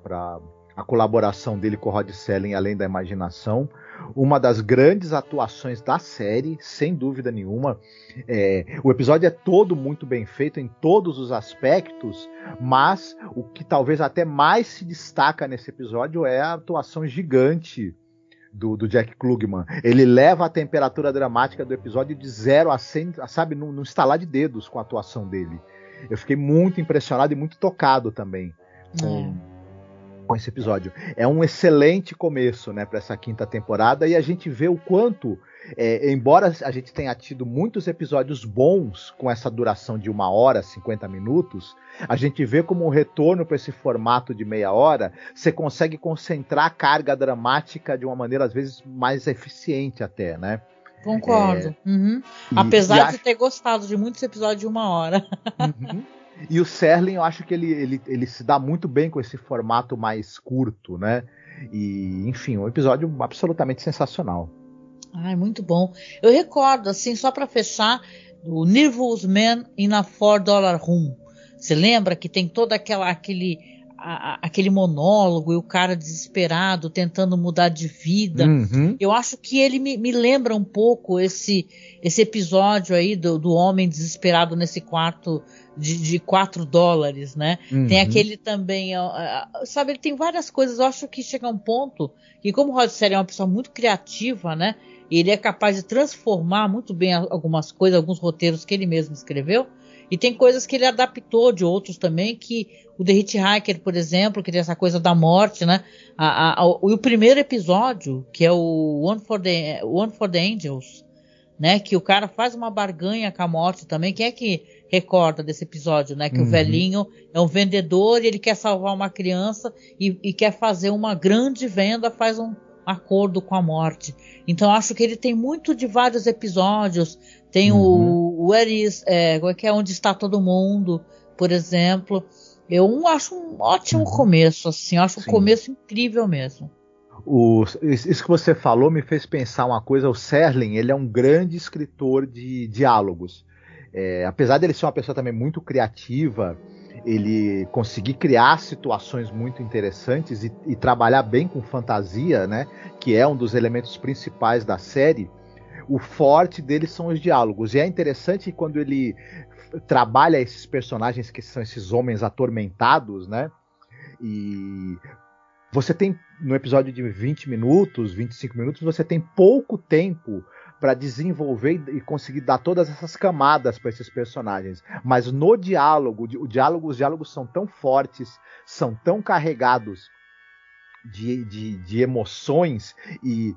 a colaboração dele com o Rod Serling, além da imaginação, uma das grandes atuações da série, sem dúvida nenhuma. O episódio é todo muito bem feito em todos os aspectos, mas o que talvez até mais se destaca nesse episódio é a atuação gigante do Jack Klugman. Ele leva a temperatura dramática do episódio de 0 a 100, sabe, num estalar de dedos com a atuação dele. Eu fiquei muito impressionado e muito tocado também com esse episódio. É um excelente começo, né, para essa quinta temporada, e a gente vê o quanto, embora a gente tenha tido muitos episódios bons com essa duração de 1 hora, 50 minutos, a gente vê como um retorno para esse formato de meia hora, você consegue concentrar a carga dramática de uma maneira, às vezes, mais eficiente até, né? Concordo. Apesar de ter gostado de muitos episódios de 1 hora. E o Serling, eu acho que ele se dá muito bem com esse formato mais curto, né? E, enfim, um episódio absolutamente sensacional. Muito bom. Eu recordo, assim, só para fechar, o Nervous Man in a $4 Room. Você lembra que tem todo aquele monólogo e o cara desesperado tentando mudar de vida? Eu acho que ele me lembra um pouco esse episódio aí do homem desesperado nesse quarto de $4, né? Tem aquele também, sabe, ele tem várias coisas. Eu acho que chega a um ponto que, como o Rod Serling é uma pessoa muito criativa, né? Ele é capaz de transformar muito bem algumas coisas, alguns roteiros que ele mesmo escreveu. E tem coisas que ele adaptou de outros também, que o The Hitchhiker, por exemplo, que tem essa coisa da morte, né? O primeiro episódio, que é o One for the Angels, né? Que o cara faz uma barganha com a morte também. Quem é que recorda desse episódio, né? Que o velhinho é um vendedor e ele quer salvar uma criança e quer fazer uma grande venda, faz um acordo com a morte. Então acho que ele tem muito de vários episódios. Tem o Where is, Onde Está Todo Mundo, por exemplo. Eu acho um ótimo começo, assim. Eu acho um começo incrível mesmo. Isso que você falou me fez pensar uma coisa. O Serling, ele é um grande escritor de diálogos. Apesar dele ser uma pessoa também muito criativa, ele conseguir criar situações muito interessantes e trabalhar bem com fantasia, né, que é um dos elementos principais da série. O forte dele são os diálogos. E é interessante quando ele trabalha esses personagens que são esses homens atormentados, né? E você tem, no episódio de 20 minutos, 25 minutos, você tem pouco tempo para desenvolver e conseguir dar todas essas camadas para esses personagens. Mas no diálogo, os diálogos são tão fortes, são tão carregados de emoções e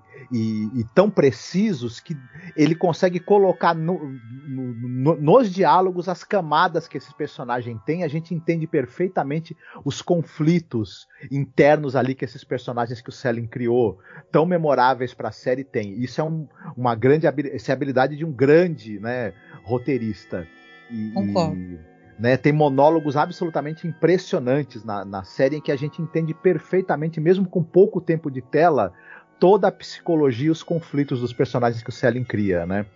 tão precisos que ele consegue colocar nos diálogos as camadas que esse personagem tem. A gente entende perfeitamente os conflitos internos ali que esses personagens que o Serling criou, tão memoráveis para a série, têm. Isso é uma grande habilidade de um grande, né, roteirista. Concordo. Né, tem monólogos absolutamente impressionantes na série em que a gente entende perfeitamente, mesmo com pouco tempo de tela, toda a psicologia e os conflitos dos personagens que o Serling cria, né?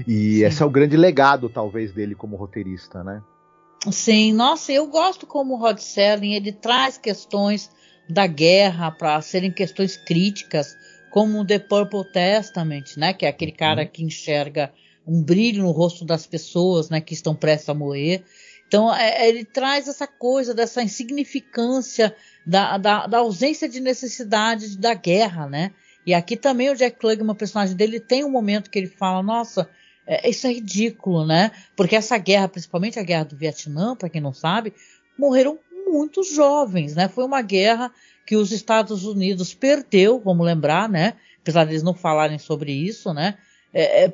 E esse é o grande legado, talvez, dele como roteirista, né? Sim, nossa, eu gosto como o Rod Serling, ele traz questões da guerra para serem questões críticas, como The Purple Testament, né? Que é aquele cara que enxerga um brilho no rosto das pessoas, né? Que estão prestes a morrer. Então, ele traz essa coisa dessa insignificância, da ausência de necessidade da guerra, né? E aqui também o Jack Klugman, o personagem dele, tem um momento que ele fala, nossa, isso é ridículo, né? Porque essa guerra, principalmente a guerra do Vietnã, para quem não sabe, morreram muitos jovens, né? Foi uma guerra que os Estados Unidos perdeu, vamos lembrar, né? Apesar deles não falarem sobre isso, né?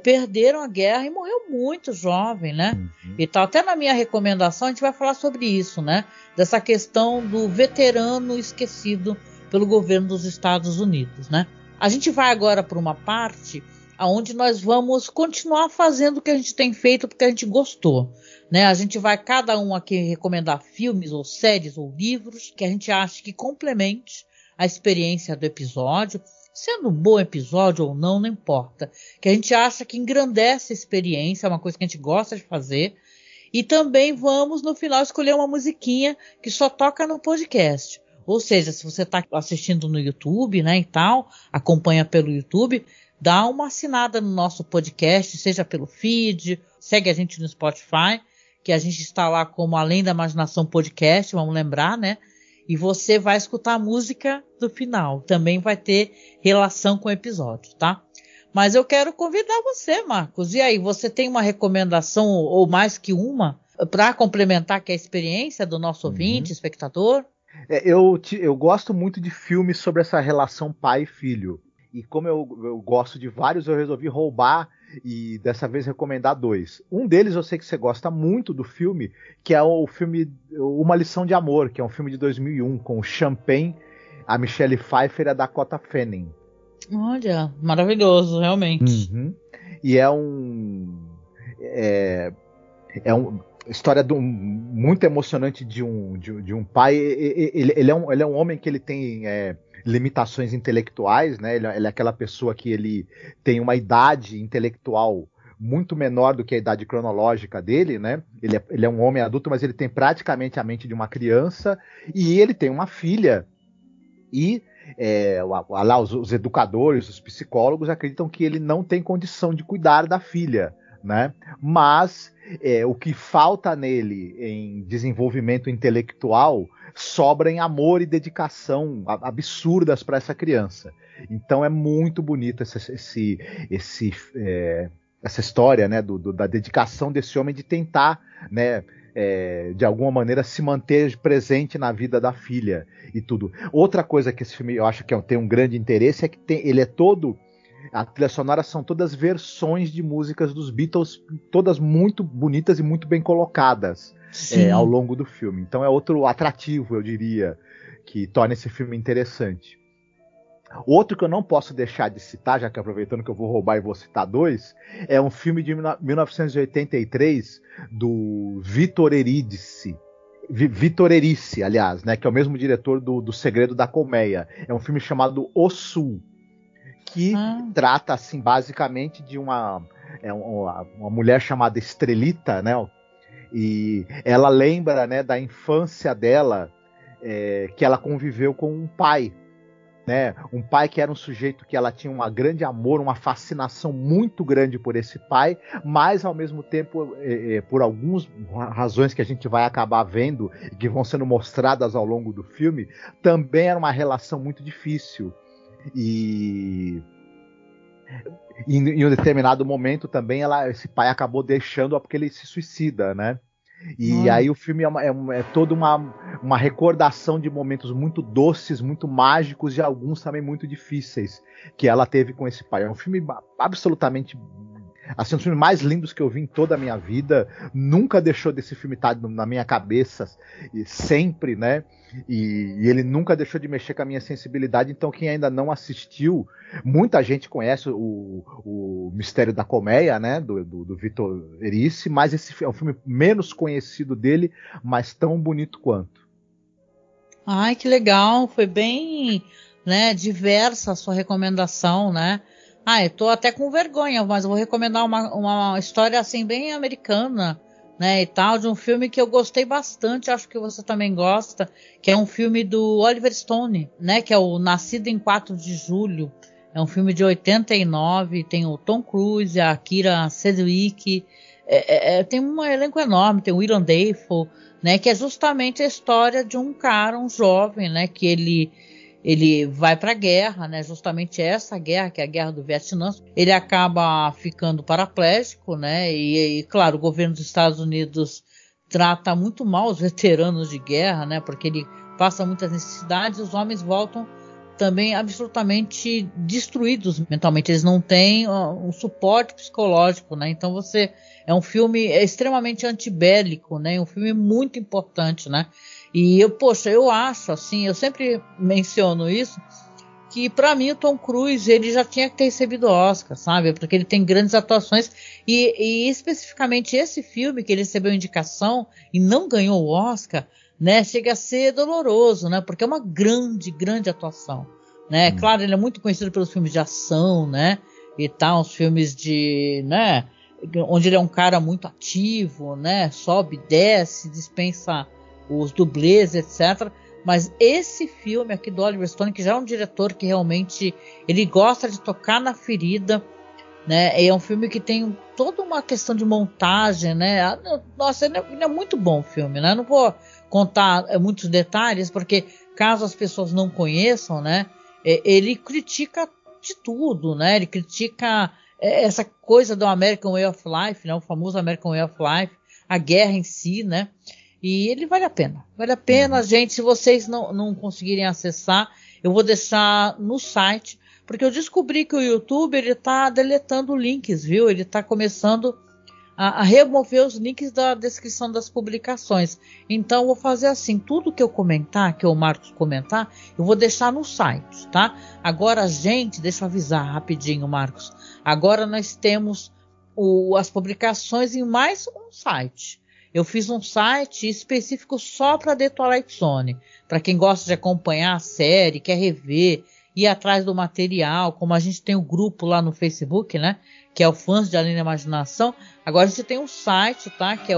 Perderam a guerra e morreu muito jovem, né? E tal. Até na minha recomendação a gente vai falar sobre isso, né? Dessa questão do veterano esquecido pelo governo dos Estados Unidos, né? A gente vai agora para uma parte onde nós vamos continuar fazendo o que a gente tem feito porque a gente gostou, né? A gente vai cada um aqui recomendar filmes ou séries ou livros que a gente acha que complemente a experiência do episódio. Sendo um bom episódio ou não, não importa. Que a gente acha que engrandece a experiência, é uma coisa que a gente gosta de fazer. E também vamos, no final, escolher uma musiquinha que só toca no podcast. Ou seja, se você está assistindo no YouTube, né, e tal, acompanha pelo YouTube, dá uma assinada no nosso podcast, seja pelo feed, segue a gente no Spotify, que a gente está lá como Além da Imaginação Podcast, vamos lembrar, né? E você vai escutar a música do final. Também vai ter relação com o episódio, tá? Mas eu quero convidar você, Marcos. E aí, você tem uma recomendação ou mais que uma para complementar aqui a experiência do nosso ouvinte, espectador? Eu gosto muito de filmes sobre essa relação pai e filho. E como eu gosto de vários, eu resolvi roubar e dessa vez recomendar 2. Um deles eu sei que você gosta muito do filme, que é o filme Uma Lição de Amor, que é um filme de 2001, com o Champagne, a Michelle Pfeiffer e a Dakota Fanning. Olha, maravilhoso, realmente. E é uma história muito emocionante de um pai. Ele é um homem que ele tem limitações intelectuais, né? Ele é aquela pessoa que ele tem uma idade intelectual muito menor do que a idade cronológica dele, né? Ele é um homem adulto, mas ele tem praticamente a mente de uma criança, e ele tem uma filha. E lá os educadores, os psicólogos acreditam que ele não tem condição de cuidar da filha, né? Mas o que falta nele em desenvolvimento intelectual sobra em amor e dedicação absurdas para essa criança. Então é muito bonito essa história, né, da dedicação desse homem de tentar, né, de alguma maneira se manter presente na vida da filha e tudo. Outra coisa que esse filme eu acho que tem um grande interesse é que ele é todo, a trilha sonora são todas versões de músicas dos Beatles, todas muito bonitas e muito bem colocadas ao longo do filme. Então é outro atrativo, eu diria, que torna esse filme interessante. Outro que eu não posso deixar de citar, já que aproveitando que eu vou roubar e vou citar dois, é um filme de 1983 do Victor Erice, aliás, né, que é o mesmo diretor do Segredo da Colmeia. É um filme chamado O Sul, que trata, assim, basicamente de uma mulher chamada Estrelita, né, e ela lembra, né, da infância dela, que ela conviveu com um pai, né? Um pai que era um sujeito que ela tinha um grande amor, uma fascinação muito grande por esse pai, mas ao mesmo tempo, por algumas razões que a gente vai acabar vendo e que vão sendo mostradas ao longo do filme, também era uma relação muito difícil. E em um determinado momento também esse pai acabou deixando-a porque ele se suicida, né? E aí o filme é toda uma recordação de momentos muito doces, muito mágicos e alguns também muito difíceis que ela teve com esse pai. É um filme absolutamente, assim, um dos filmes mais lindos que eu vi em toda a minha vida. Nunca deixou desse filme estar na minha cabeça, sempre, né? E ele nunca deixou de mexer com a minha sensibilidade. Então quem ainda não assistiu, muita gente conhece o Mistério da Colmeia, né, do Victor Erice, mas esse é um filme menos conhecido dele, mas tão bonito quanto. Ai, que legal, foi bem, né, diversa a sua recomendação, né? Eu tô até com vergonha, mas eu vou recomendar uma história assim bem americana, né, e tal, de um filme que eu gostei bastante, acho que você também gosta, que é um filme do Oliver Stone, né, que é o Nascido em 4 de Julho. É um filme de 89, tem o Tom Cruise, a Keira Sedgwick, tem um elenco enorme, tem o William Dafoe, né, que é justamente a história de um cara, um jovem, né, que ele vai para a guerra, né, justamente essa guerra, que é a guerra do Vietnã. Ele acaba ficando paraplégico, né, e claro, o governo dos Estados Unidos trata muito mal os veteranos de guerra, né, porque ele passa muitas necessidades e os homens voltam também absolutamente destruídos mentalmente, eles não têm um suporte psicológico, né? Então é um filme extremamente antibélico, né? Um filme muito importante, né? E eu acho assim, eu sempre menciono isso, que para mim o Tom Cruise ele já tinha que ter recebido o Oscar, sabe? Porque ele tem grandes atuações e especificamente esse filme que ele recebeu indicação e não ganhou o Oscar, né, chega a ser doloroso, né, porque é uma grande atuação, né, claro, ele é muito conhecido pelos filmes de ação, né, e tal, os filmes de, né, onde ele é um cara muito ativo, né, sobe, desce, dispensa os dublês, etc, mas esse filme aqui do Oliver Stone, que já é um diretor que realmente, ele gosta de tocar na ferida, né, é um filme que tem toda uma questão de montagem, né, nossa, ele é muito bom o filme, né, não vou contar muitos detalhes, porque caso as pessoas não conheçam, né, ele critica de tudo, né, ele critica essa coisa do American Way of Life, né, o famoso American Way of Life, a guerra em si, né, e ele vale a pena, gente, se vocês não conseguirem acessar, eu vou deixar no site, porque eu descobri que o YouTube, ele tá deletando links, viu, ele tá começando a remover os links da descrição das publicações. Então, eu vou fazer assim, tudo que eu comentar, que o Marcos comentar, eu vou deixar no site, tá? Agora, gente, deixa eu avisar rapidinho, Marcos. Agora nós temos as publicações em mais um site. Eu fiz um site específico só para The Twilight Zone. Para quem gosta de acompanhar a série, quer rever, ir atrás do material, como a gente tem o grupo lá no Facebook, né? Que é o Fãs de Além da Imaginação. Agora a gente tem um site, tá? Que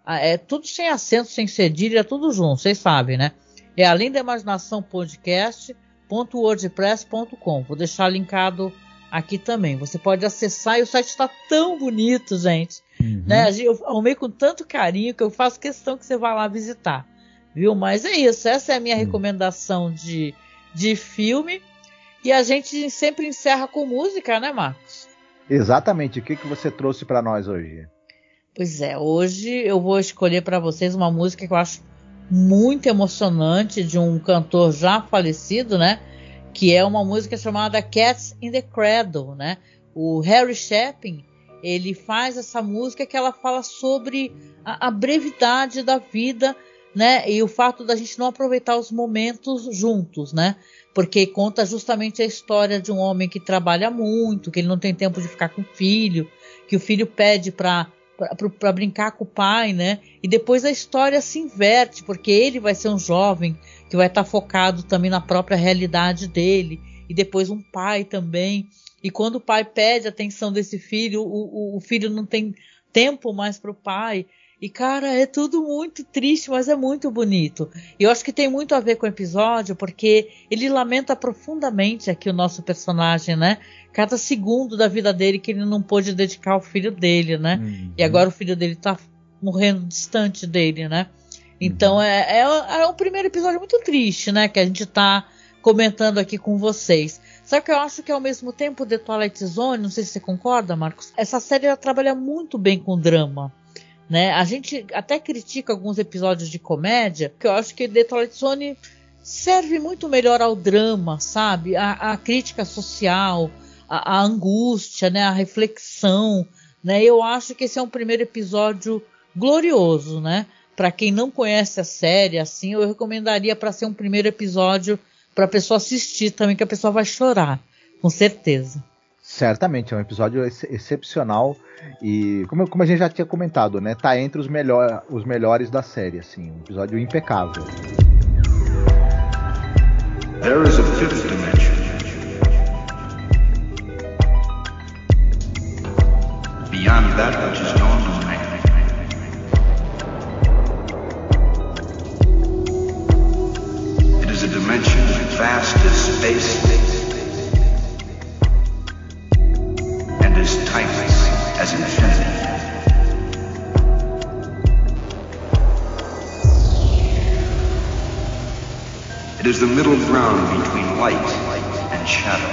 é tudo sem acento, sem cedilha, tudo junto, vocês sabem, né? É Além da Imaginação podcast.wordpress.com. Vou deixar linkado aqui também. Você pode acessar e o site está tão bonito, gente. Né? Eu arrumei com tanto carinho que eu faço questão que você vá lá visitar. Viu? Mas é isso. Essa é a minha recomendação de filme. E a gente sempre encerra com música, né, Marcos? Exatamente. O que você trouxe para nós hoje? Pois é, hoje eu vou escolher para vocês uma música que eu acho muito emocionante, de um cantor já falecido, né? Que é uma música chamada Cats in the Cradle, né? O Harry Chapin, ele faz essa música que ela fala sobre a brevidade da vida, né? E o fato da gente não aproveitar os momentos juntos, né? Porque conta justamente a história de um homem que trabalha muito, que ele não tem tempo de ficar com o filho, que o filho pede para brincar com o pai, né? E depois a história se inverte, porque ele vai ser um jovem que vai estar focado também na própria realidade dele, e depois um pai também. E quando o pai pede a atenção desse filho, o filho não tem tempo mais para o pai. E, cara, é tudo muito triste, mas é muito bonito. E eu acho que tem muito a ver com o episódio, porque ele lamenta profundamente aqui o nosso personagem, né? Cada segundo da vida dele que ele não pôde dedicar ao filho dele, né? E agora o filho dele tá morrendo distante dele, né? Então é um primeiro episódio muito triste, né? Que a gente tá comentando aqui com vocês. Só que eu acho que ao mesmo tempo The Twilight Zone, não sei se você concorda, Marcos, essa série ela trabalha muito bem com drama. Né? A gente até critica alguns episódios de comédia, que eu acho que The Twilight Zone serve muito melhor ao drama, sabe? A crítica social, a angústia, né? A reflexão, né? Eu acho que esse é um primeiro episódio glorioso, né? Para quem não conhece a série, assim, eu recomendaria para ser um primeiro episódio para a pessoa assistir também, que a pessoa vai chorar, com certeza. Certamente, é um episódio excepcional e, como a gente já tinha comentado, né, tá entre os melhores da série, assim, um episódio impecável. There is a fifth dimension. Beyond that which is known to man. It is a dimension vast as space. As timeless as infinity. It is the middle ground between light and shadow.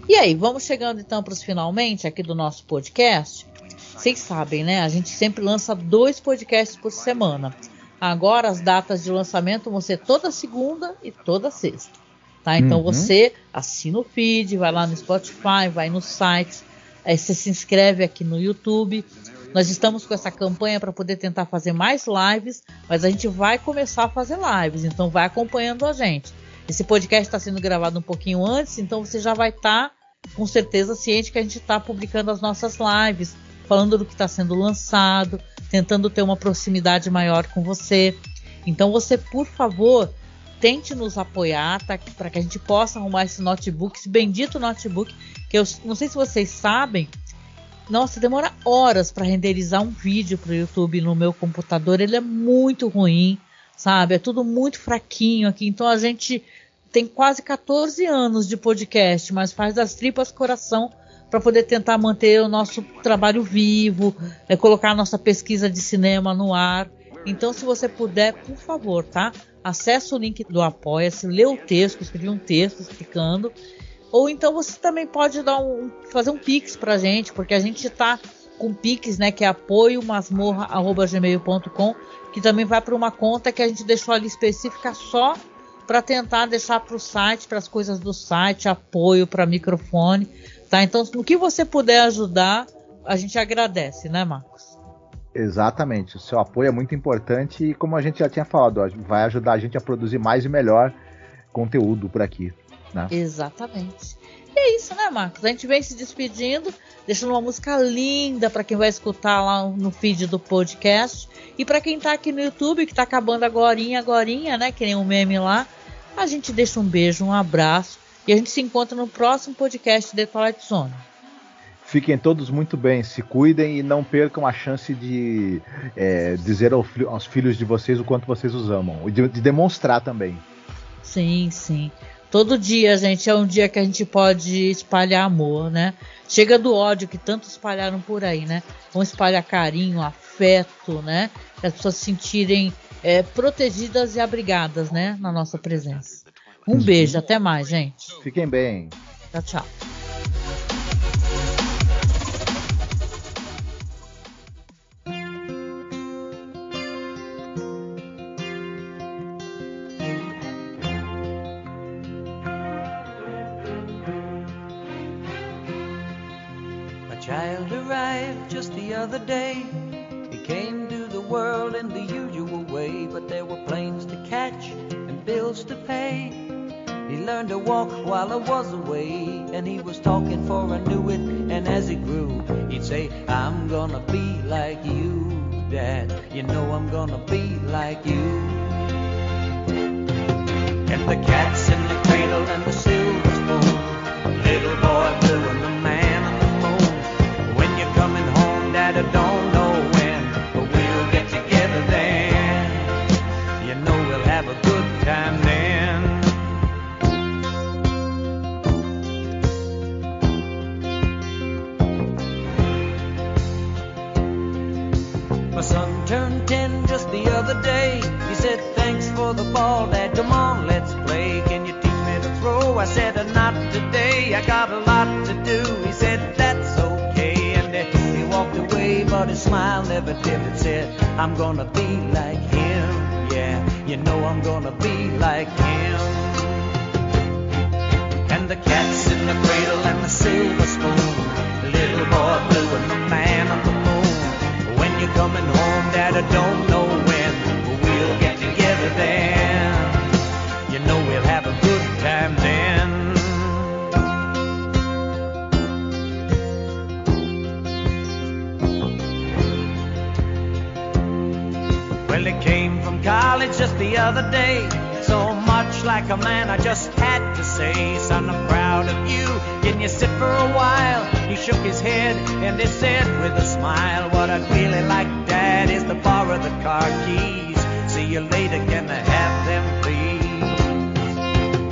E aí, vamos chegando então para os finalmente aqui do nosso podcast. Vocês sabem, né? A gente sempre lança 2 podcasts por semana. Agora as datas de lançamento vão ser toda segunda e toda sexta. Tá? Então você assina o feed, vai lá no Spotify, vai no site, aí você se inscreve aqui no YouTube. Nós estamos com essa campanha para poder tentar fazer mais lives, mas a gente vai começar a fazer lives, então vai acompanhando a gente. Esse podcast está sendo gravado um pouquinho antes, então você já vai estar com certeza ciente que a gente está publicando as nossas lives, falando do que está sendo lançado, tentando ter uma proximidade maior com você. Então você, por favor, tente nos apoiar, tá? Para que a gente possa arrumar esse notebook, esse bendito notebook, que eu não sei se vocês sabem, nossa, demora horas para renderizar um vídeo para o YouTube no meu computador, ele é muito ruim, sabe? É tudo muito fraquinho aqui, então a gente tem quase 14 anos de podcast, mas faz das tripas coração para poder tentar manter o nosso trabalho vivo, colocar a nossa pesquisa de cinema no ar. Então, se você puder, por favor, tá? Acesse o link do Apoia-se, lê o texto, escrevi um texto explicando. Ou então você também pode fazer um Pix pra gente, porque a gente tá com Pix, né? Que é apoiomasmorra@gmail.com, que também vai para uma conta que a gente deixou ali específica só para tentar deixar para o site, para as coisas do site, apoio para microfone, tá? Então, no que você puder ajudar, a gente agradece, né, Marcos? Exatamente, o seu apoio é muito importante e, como a gente já tinha falado, vai ajudar a gente a produzir mais e melhor conteúdo por aqui, né? Exatamente. E é isso, né, Marcos? A gente vem se despedindo, deixando uma música linda para quem vai escutar lá no feed do podcast. E para quem tá aqui no YouTube, que tá acabando agorinha, né, que nem um meme lá, a gente deixa um beijo, um abraço e a gente se encontra no próximo podcast de Twilight Zone. Fiquem todos muito bem, se cuidem e não percam a chance de dizer aos filhos de vocês o quanto vocês os amam. E de demonstrar também. Sim, sim. Todo dia, gente, é um dia que a gente pode espalhar amor, né? Chega do ódio que tanto espalharam por aí, né? Vamos espalhar carinho, afeto, né? Para as pessoas se sentirem protegidas e abrigadas, né? Na nossa presença. Um beijo, até mais, gente. Fiquem bem. Tchau, tchau. child arrived just the other day. He came to the world in the usual way, but there were planes to catch and bills to pay. He learned to walk while I was away, and he was talking for I knew it, and as he grew, he'd say, I'm gonna be like you, Dad, you know I'm gonna be like you. And the cat's in the cradle and the silver spoon, little boy blue and the man on the moon. When you're coming home, Dad, I don't know when, but we'll get together then. You know we'll have a good time then. My son turned 10 just the other day. He said, thanks for the ball, Dad, come on, let's play. Can you teach me to throw? I said, not today, I got a lot to do. He said, that's okay, and he walked away, but his smile never dimmed. Said, I'm gonna be like him, yeah, you know I'm gonna be like him. And the cat's in the cradle and the silver spoon, little boy blue and the man on the moon. When you're coming home, Dad, I don't know when, but we'll get together then. You know we'll have a good time then. Well, he came from college just the other day, so much like a man I just had to say, son, I'm proud of you, can you sit for a while? He shook his head and he said with a smile, what I'd really like, Dad, is to borrow the car keys. See you later, can I have them please?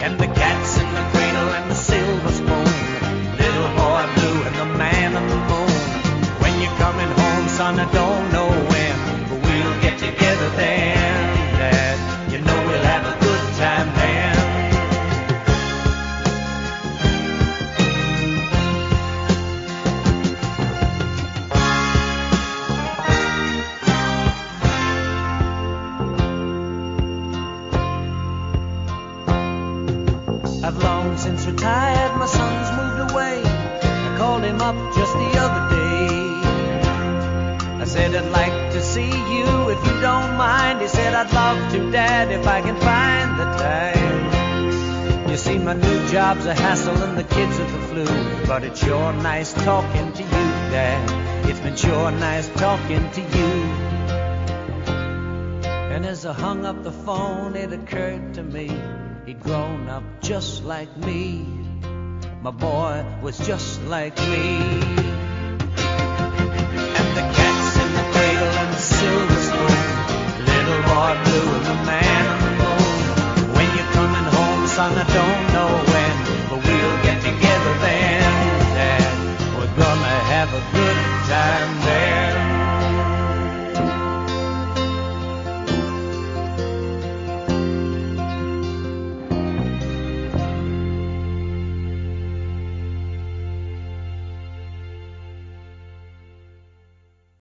And the cat's in the cradle and the silver spoon, little boy blue and the man on the moon. When you're coming home, son, I don't know when, but we'll get together then, Dad, you know we'll have a good time then. I've long since retired, my son's moved away. I called him up just the other day. I said, I'd like to see you if you don't mind. He said, I'd love to, Dad, if I can find the time. You see, my new job's a hassle and the kids are the flu, but it's sure nice talking to you, Dad. It's been sure nice talking to you. And as I hung up the phone, it occurred to me, he'd grown up just like me. My boy was just like me. And the cat's in the cradle and the silver spoon, little boy blue and the man